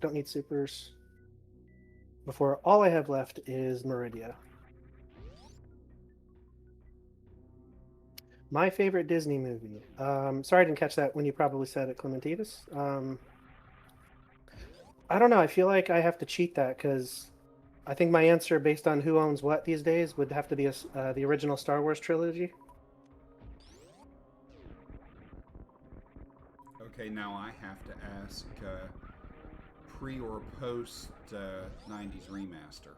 Don't need supers. Before all I have left is Meridia. My favorite Disney movie. Sorry I didn't catch that when you probably said it, Clementitas. I don't know. I feel like I have to cheat that because I think my answer, based on who owns what these days, would have to be the original Star Wars trilogy. Okay, now I have to ask pre or post 90s remaster.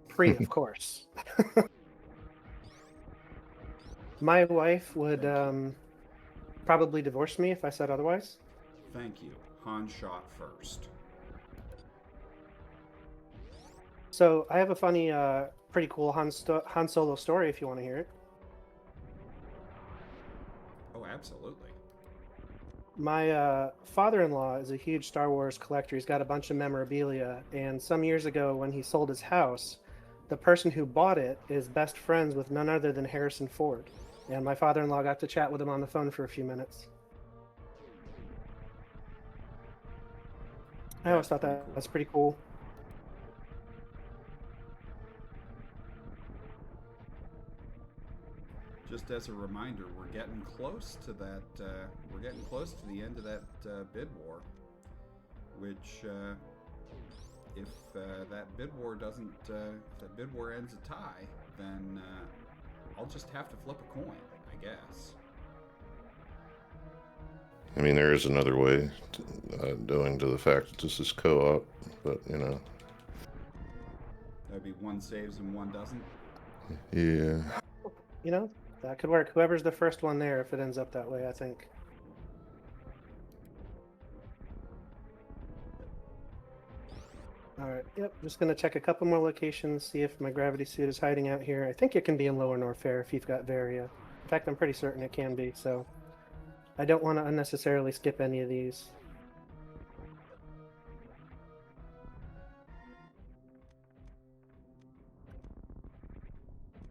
Pre, of course. My wife would probably divorce me if I said otherwise. Thank you. Han shot first. So I have a funny, pretty cool Han Solo story if you want to hear it. Oh, absolutely. My father-in-law is a huge Star Wars collector. He's got a bunch of memorabilia, and some years ago when he sold his house, the person who bought it is best friends with none other than Harrison Ford. And my father-in-law got to chat with him on the phone for a few minutes. I always thought that was pretty cool. Just as a reminder, we're getting close to that. We're getting close to the end of that bid war. Which, if that bid war doesn't, if that bid war ends a tie, then I'll just have to flip a coin, I guess. I mean, there is another way, owing to the fact that this is co-op, but you know. That'd be one saves and one doesn't. Yeah. You know, that could work. Whoever's the first one there, if it ends up that way, I think. All right, yep, just going to check a couple more locations, see if my gravity suit is hiding out here. I think it can be in Lower Norfair if you've got Varia. In fact, I'm pretty certain it can be, so I don't want to unnecessarily skip any of these.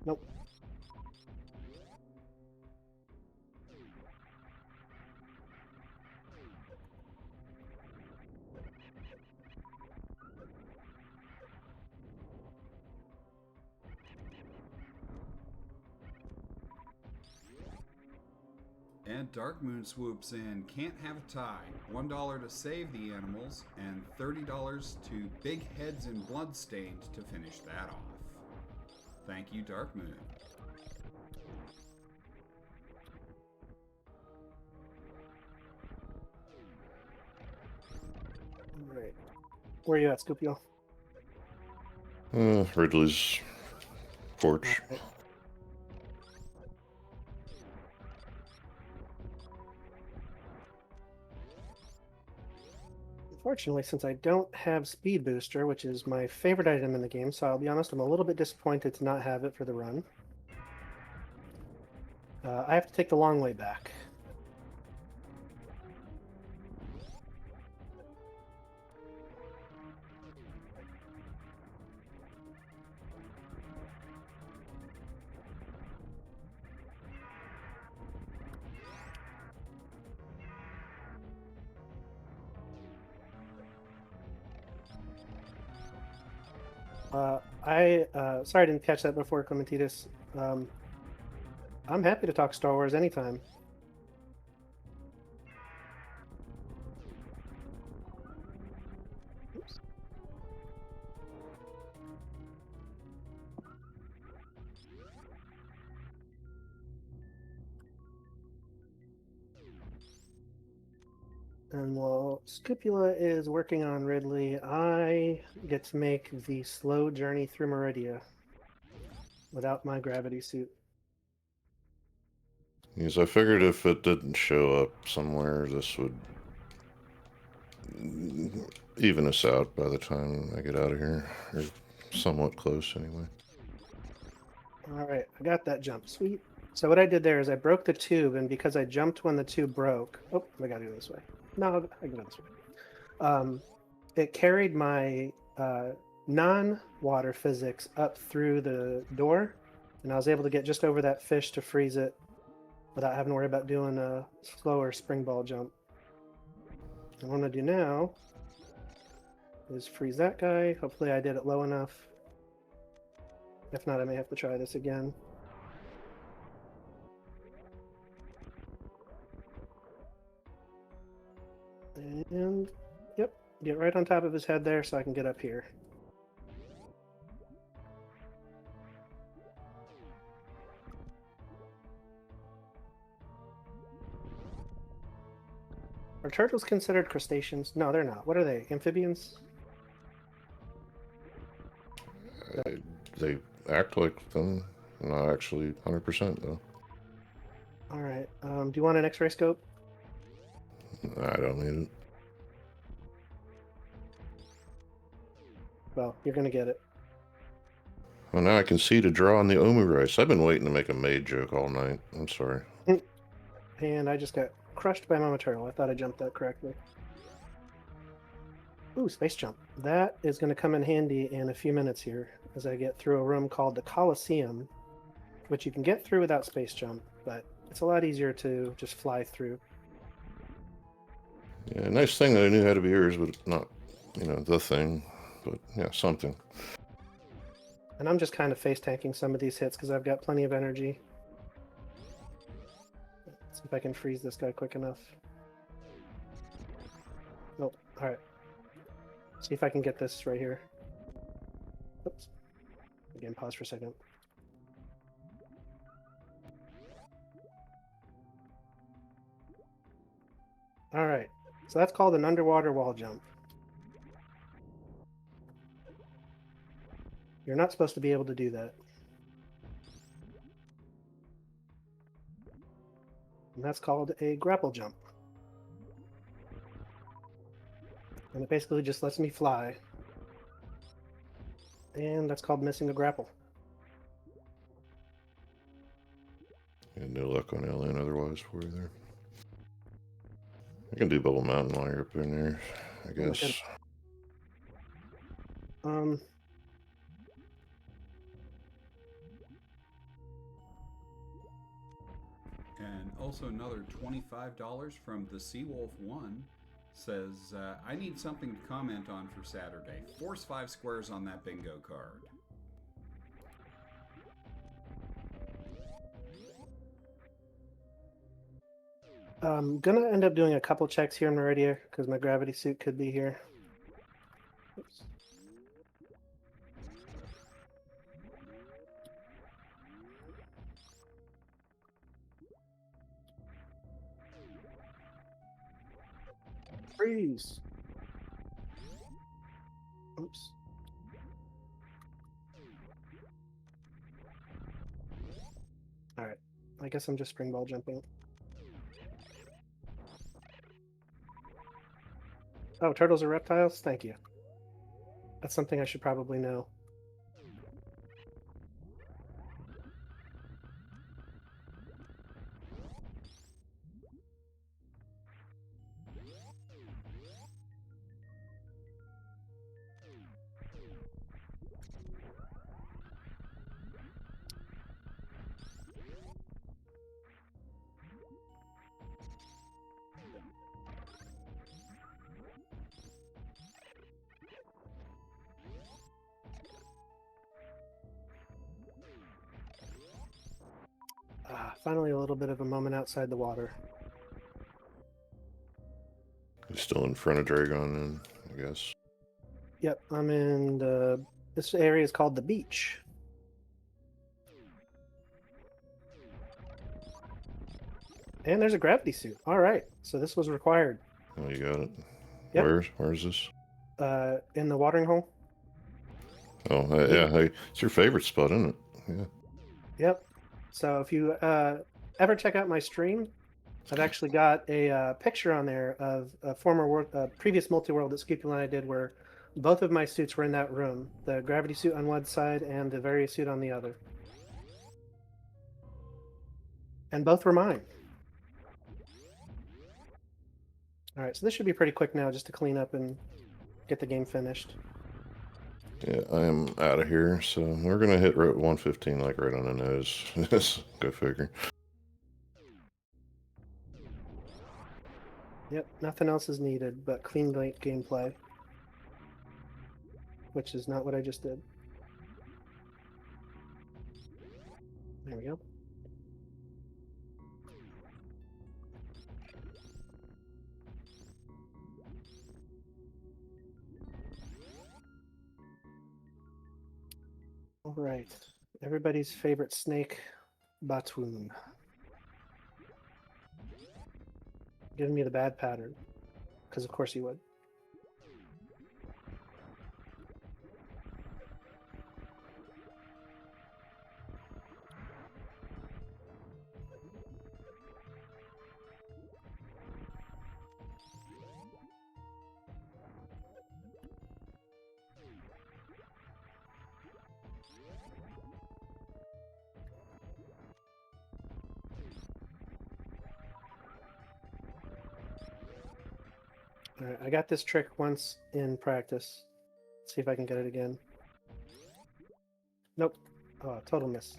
Nope. And Dark Moon swoops in. Can't have a tie. $1 to save the animals, and $30 to Big Heads and Bloodstained to finish that off. Thank you, Dark Moon. All right. Where are you at, Scoopio? Ridley's porch. Right. Unfortunately, since I don't have Speed Booster, which is my favorite item in the game, so I'll be honest, I'm a little bit disappointed to not have it for the run. I have to take the long way back. Sorry I didn't catch that before, Clementitas. I'm happy to talk Star Wars anytime. Oops. And while Scipula is working on Ridley, I get to make the slow journey through Meridia without my gravity suit. Because I figured if it didn't show up somewhere, this would even us out by the time I get out of here. Or somewhat close, anyway. All right, I got that jump. Sweet. So what I did there is I broke the tube, and because I jumped when the tube broke... Oh, I gotta go this way. No, I can go this way. It carried my non-water physics up through the door, and I was able to get just over that fish to freeze it without having to worry about doing a slower spring ball jump. And what I'm going to do now is freeze that guy. Hopefully I did it low enough. If not, I may have to try this again. And, yep, get right on top of his head there so I can get up here. Are turtles considered crustaceans? No, they're not. What are they? Amphibians? They act like them. Not actually 100% though. All right. Do you want an X-ray scope? I don't need it. Well, you're gonna get it. Well, now I can see to draw on the omu rice. I've been waiting to make a maid joke all night. I'm sorry. And I just got crushed by Mama Turtle. I thought I jumped that correctly. Ooh, space jump. That is going to come in handy in a few minutes here as I get through a room called the Coliseum, which you can get through without space jump, but it's a lot easier to just fly through. Yeah, nice thing that I knew how to be yours, but not, the thing. But yeah, something. And I'm just kind of face tanking some of these hits because I've got plenty of energy. Let's see if I can freeze this guy quick enough. Nope. All right. See if I can get this right here. Oops. Again, pause for a second. All right. So that's called an underwater wall jump. You're not supposed to be able to do that. And that's called a grapple jump. And it basically just lets me fly. And that's called missing a grapple. And no luck on LN otherwise for you there. I can do Bubble Mountain while you're up in there, I guess. And also another $25 from the Seawolf 1 says, I need something to comment on for Saturday. Force 5 squares on that bingo card. I'm gonna end up doing a couple checks here in Meridia because my gravity suit could be here. Oops. Freeze. Oops. All right. I guess I'm just spring ball jumping. Oh, turtles are reptiles? Thank you. That's something I should probably know. Finally, a little bit of a moment outside the water. You're still in front of Dragon, then, I guess. Yep, I'm in the... This area is called the beach. And there's a gravity suit. All right, so this was required. Oh, you got it. Yep. Where's this? In the watering hole. Oh, yeah. Hey, it's your favorite spot, isn't it? Yeah. Yep. So if you ever check out my stream, I've actually got a picture on there of a previous Multiworld that Scupula and I did where both of my suits were in that room. The gravity suit on one side and the Varia suit on the other. And both were mine. All right, so this should be pretty quick now just to clean up and get the game finished. Yeah, I am out of here, so we're going to hit 115 like right on the nose. Go figure. Yep, nothing else is needed but clean gameplay. Which is not what I just did. There we go. All right. Everybody's favorite snake, Batoon. Giving me the bad pattern. Because of course he would. All right, I got this trick once in practice. Let's see if I can get it again. Nope. Oh, total miss.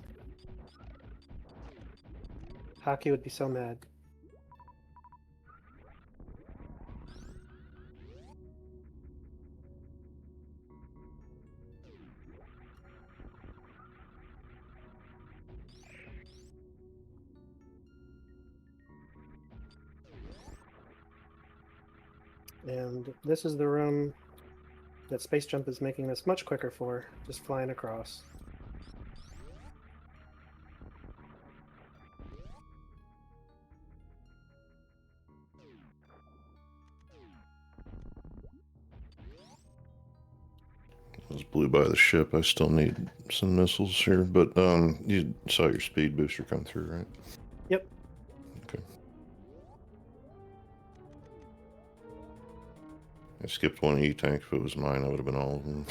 Hockey would be so mad. And this is the room that Space Jump is making this much quicker for, just flying across. I was blew by the ship. I still need some missiles here, but you saw your speed booster come through, right? Yep. Okay. I skipped one E-tank. If it was mine, I would have been all of them.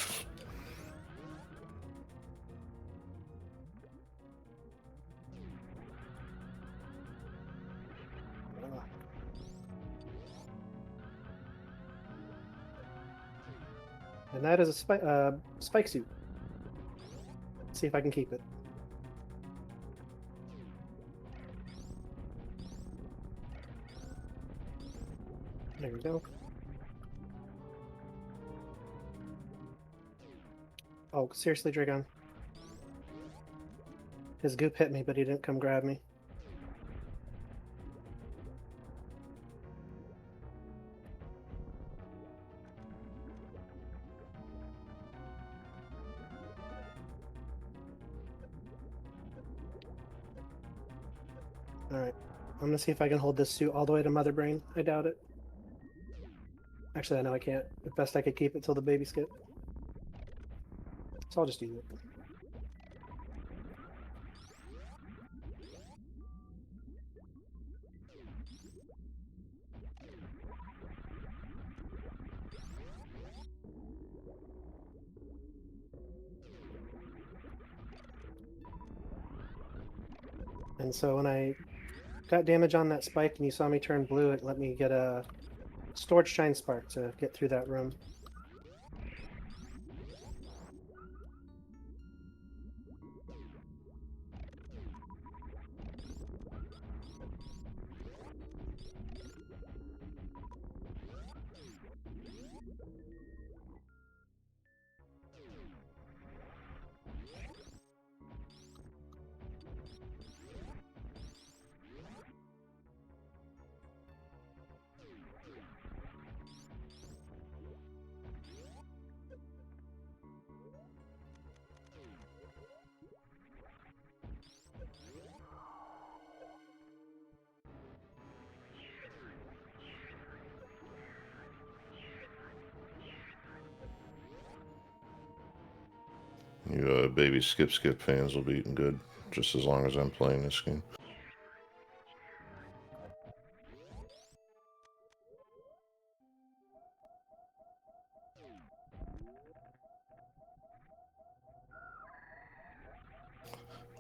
And that is a spike suit. Let's see if I can keep it. There we go. Oh, seriously, Dragon? His goop hit me, but he didn't come grab me. Alright, I'm gonna see if I can hold this suit all the way to Mother Brain. I doubt it. Actually, I know I can't. At best, I could keep it till the baby skip. So I'll just use it. And so when I got damage on that spike and you saw me turn blue, it let me get a storage shine spark to get through that room. You baby skip fans will be eating good just as long as I'm playing this game.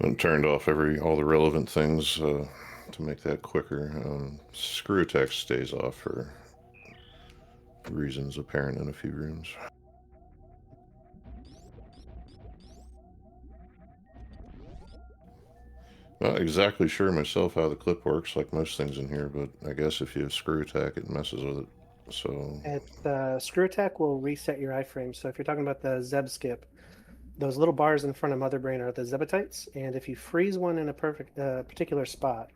And turned off all the relevant things to make that quicker. Screw attack stays off for reasons apparent in a few rooms. Not exactly sure myself how the clip works, like most things in here, but I guess if you screw attack, it messes with it. So Screw attack will reset your iframe. So if you're talking about the Zeb skip, those little bars in front of Mother Brain are the Zebatites, and if you freeze one in a particular spot,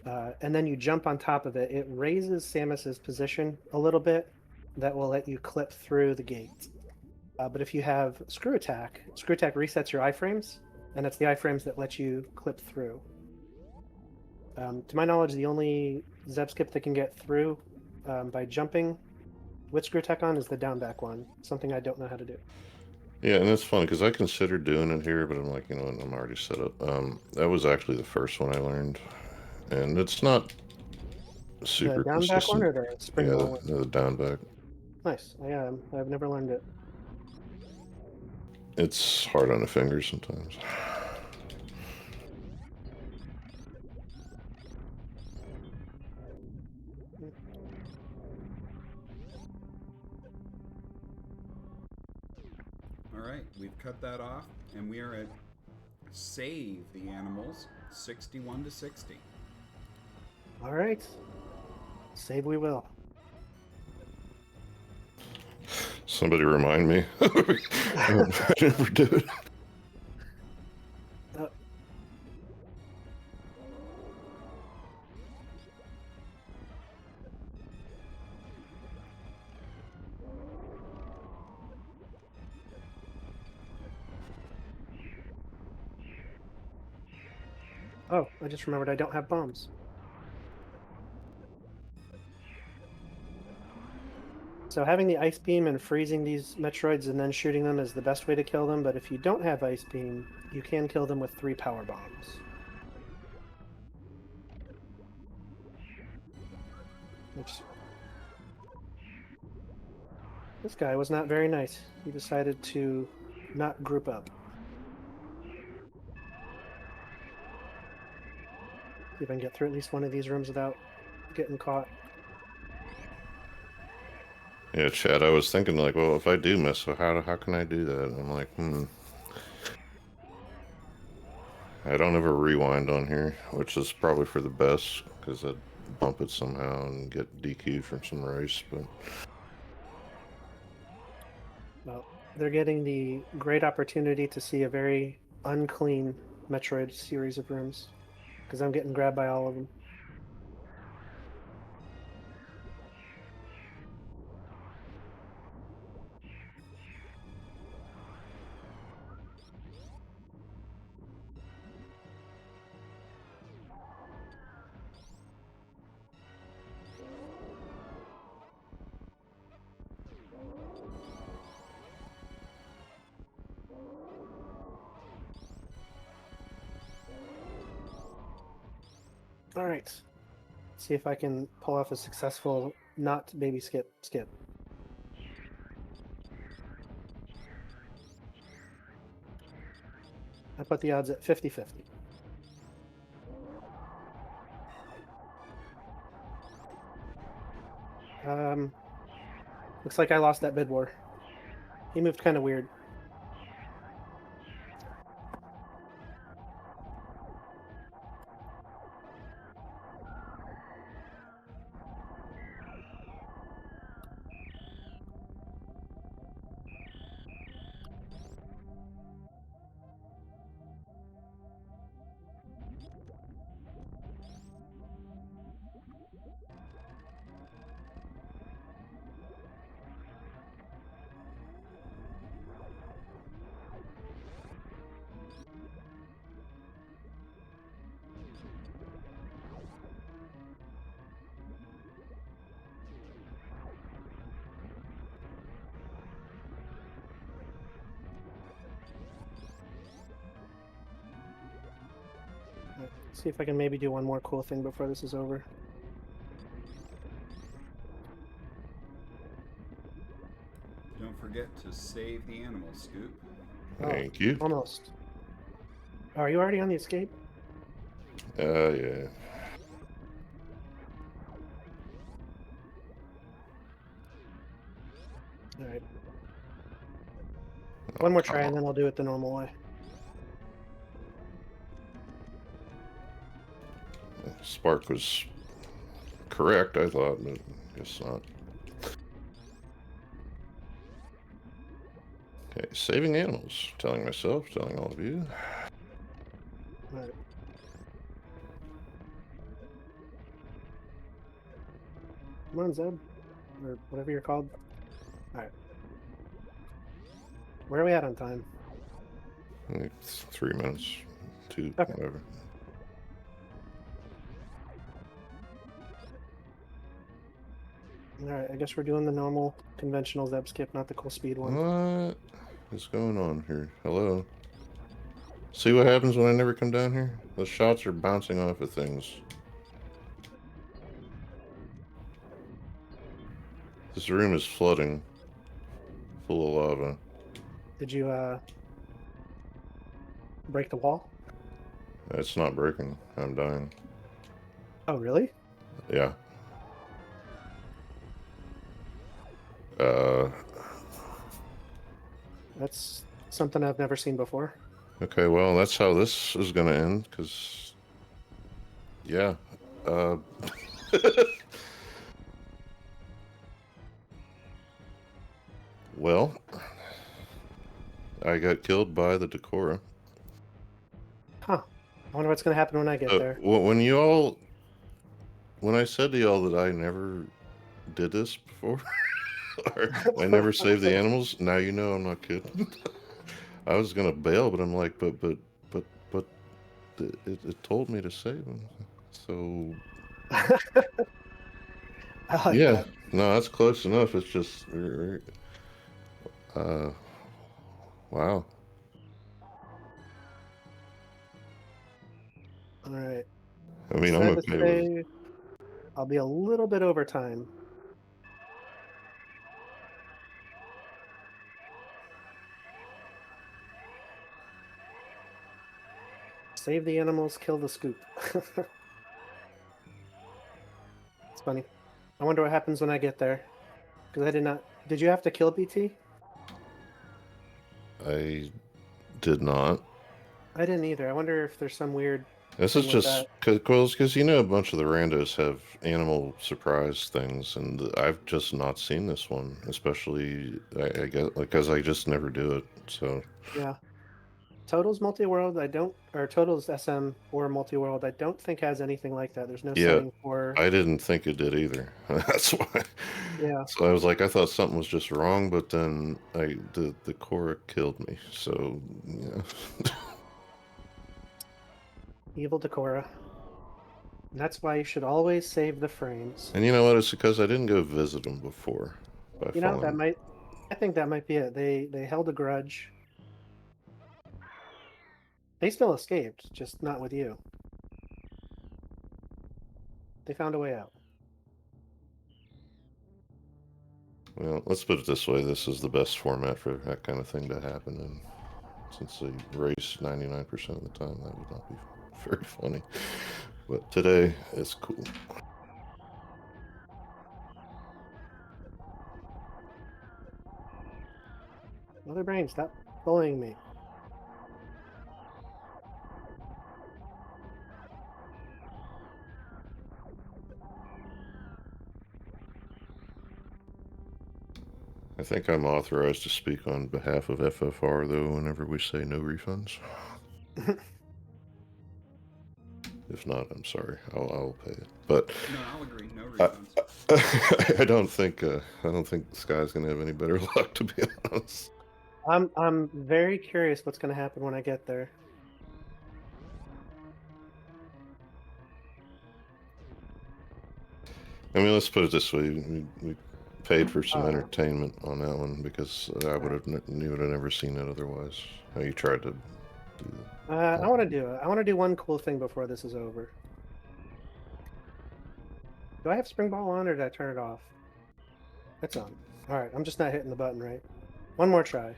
and then you jump on top of it, it raises Samus's position a little bit. That will let you clip through the gate. But if you have screw attack resets your iframes, and it's the iframes that let you clip through. To my knowledge, the only Zeb skip that can get through by jumping with screw attack on is the down back one, something I don't know how to do. Yeah, and it's funny because I considered doing it here, but I'm like, you know what, I'm already set up. That was actually the first one I learned, and it's not super The down back one consistent. or the spring Yeah, roll one? the down back. Nice. I've never learned it. It's hard on the fingers sometimes. All right, we've cut that off, and we are at save the animals 61 to 60. All right. Save we will. Somebody remind me. I never do it. Oh, I just remembered I don't have bombs. So having the ice beam and freezing these Metroids and then shooting them is the best way to kill them, but if you don't have ice beam, you can kill them with 3 power bombs. Which... This guy was not very nice. He decided to not group up. See if I can get through at least one of these rooms without getting caught. Yeah, Chad, I was thinking like, well, if I do miss, so how can I do that? And I'm like, I don't have a rewind on here, which is probably for the best, because I'd bump it somehow and get DQ'd from some race, but... Well, they're getting the great opportunity to see a very unclean Metroid series of rooms, because I'm getting grabbed by all of them. All right. See if I can pull off a successful not baby skip. I put the odds at 50-50. Looks like I lost that bid war. He moved kind of weird. Let's see if I can maybe do one more cool thing before this is over. Don't forget to save the animal, Scoop. Thank you. Almost. Oh, are you already on the escape? Yeah. All right. One more try, and then I'll do it the normal way. Spark was correct, I thought, but I guess not. Okay, saving animals. Telling myself, telling all of you. All right. Come on, Zeb. Or whatever you're called. All right. Where are we at on time? It's 3 minutes, 2, Okay. whatever. All right, I guess we're doing the normal conventional Zeb skip, not the cool speed one. What is going on here? Hello? See what happens when I never come down here? The shots are bouncing off of things. This room is flooding. Full of lava. Did you break the wall? It's not breaking. I'm dying. Oh, really? Yeah. That's something I've never seen before. Okay, well, that's how this is gonna end, because... Yeah. Well, I got killed by the Decora. Huh. I wonder what's going to happen when I get there. When I said to y'all that I never did this before, or I never saved the animals, now you know I'm not kidding. I was gonna bail, but I'm like, but it told me to save them, so I like yeah. that. No, that's close enough. It's just, wow. All right. I mean, I'm Sad to okay with it. say, I'll be a little bit over time. Save the animals, kill the scoop. It's funny. I wonder what happens when I get there. Because I did not... Did you have to kill BT? I did not. I didn't either. I wonder if there's some weird This thing is with just that. because you know a bunch of the randos have animal surprise things, and I've just not seen this one. Especially, I guess, because I just never do it. So Yeah. Totals Multiworld, I don't... Or Totals SM or Multiworld, I don't think has anything like that. There's no yeah, setting for... I didn't think it did either. That's why. Yeah. So I was like, I thought something was just wrong, but then the Cora killed me. So yeah. Evil Decora. And that's why you should always save the frames. And you know what? It's because I didn't go visit them before by You know, that falling. might... I think that might be it. They held a grudge. They still escaped, just not with you. They found a way out. Well, let's put it this way: this is the best format for that kind of thing to happen in. Since they race 99% of the time, that would not be very funny. But today, it's cool. Mother Brain, stop bullying me. I think I'm authorized to speak on behalf of FFR, though, whenever we say no refunds. If not, I'm sorry. I'll pay it. But No, I'll agree. No refunds. I don't think Sky's gonna have any better luck, to be honest. I'm very curious what's going to happen when I get there. I mean, let's put it this way: we paid for some Oh. entertainment on that one, because I would have never seen it otherwise. How you tried to do that. I want to do it. I want to do one cool thing before this is over. Do I have spring ball on, or did I turn it off? It's on. All right, I'm just not hitting the button right. One more try.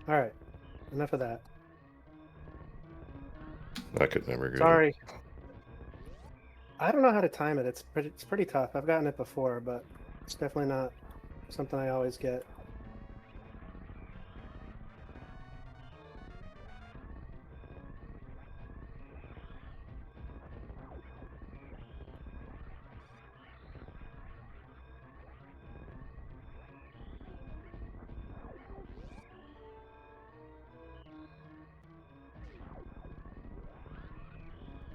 All right, enough of that. I could never get Sorry. it. I don't know how to time it. It's pretty tough. I've gotten it before, but it's definitely not something I always get.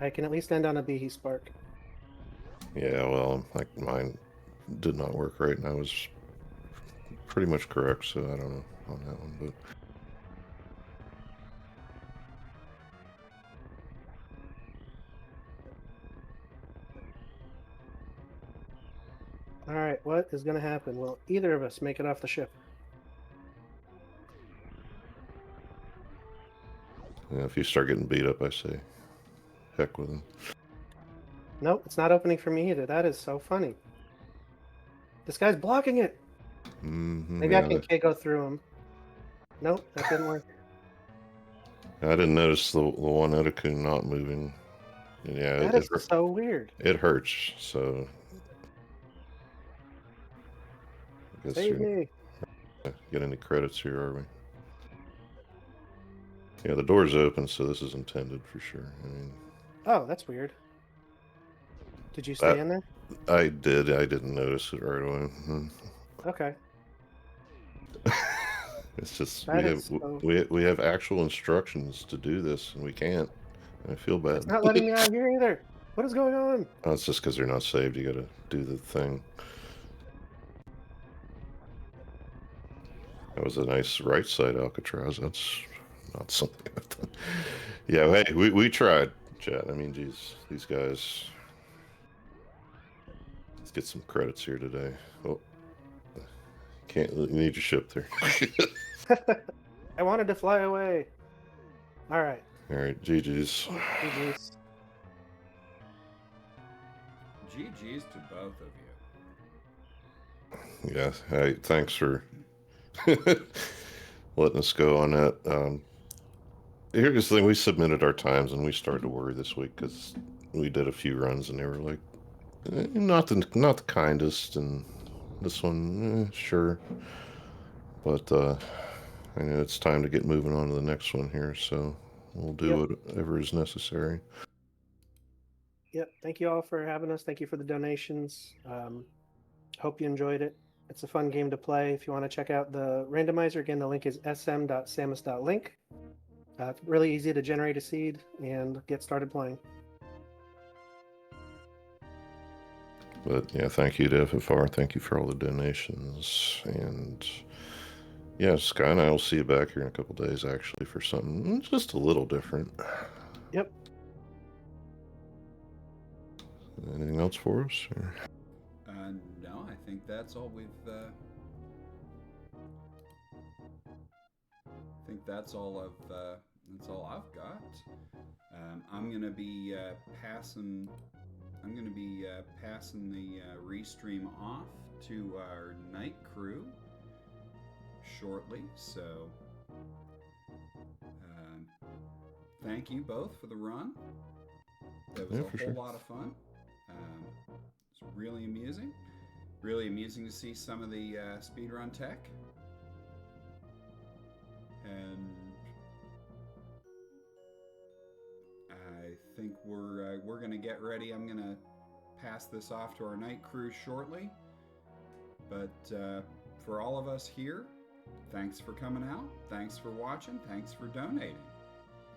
I can at least end on a Behe Spark. Yeah, well, like mine did not work right, and I was pretty much correct, so I don't know on that one, but All right, what is going to happen? Will either of us make it off the ship? yeah, if you start getting beat up, I say, heck with him. Nope, it's not opening for me either. That is so funny. This guy's blocking it. Maybe I can go through him. Nope, that didn't work. I didn't notice the one Otaku not moving. Yeah, That is so weird. It hurts, so... Save me. Get any credits here, are we? Yeah, the door's open, so this is intended for sure. I mean... Oh, that's weird. Did you stay in there? I did. I didn't notice it right away. Okay. It's just That we have actual instructions to do this, and we can't. I feel bad. It's not letting me out of here either. What is going on? Oh, it's just because they're not saved. You got to do the thing. That was a nice right side Alcatraz. That's not something I've done. Yeah, hey, we tried, chat. I mean, geez, these guys. Let's get some credits here today. Oh, you need your ship there. I wanted to fly away. All right. All right, GG's. GG's. GG's to both of you. Yeah, hey, thanks for letting us go on that. Here's the thing: we submitted our times, and we started to worry this week because we did a few runs, and they were like, not the kindest, and this one, sure, but I know it's time to get moving on to the next one here, so we'll do whatever is necessary. Yep. Thank you all for having us. Thank you for the donations. Hope you enjoyed it. It's a fun game to play. If you want to check out the randomizer, again, the link is sm.samus.link. It's really easy to generate a seed and get started playing. But yeah, thank you to FFR. Thank you for all the donations. And yeah, Sky and I will see you back here in a couple days, actually, for something just a little different. Yep. Anything else for us? Or? No, I think that's all we've. I think that's all I've got. I'm gonna be passing. I'm gonna be passing the restream off to our night crew shortly. So, thank you both for the run. That was a whole lot of fun. It's really amusing. Really amusing to see some of the speedrun tech. And I think we're gonna get ready. I'm gonna pass this off to our night crew shortly. But for all of us here, thanks for coming out. Thanks for watching. Thanks for donating.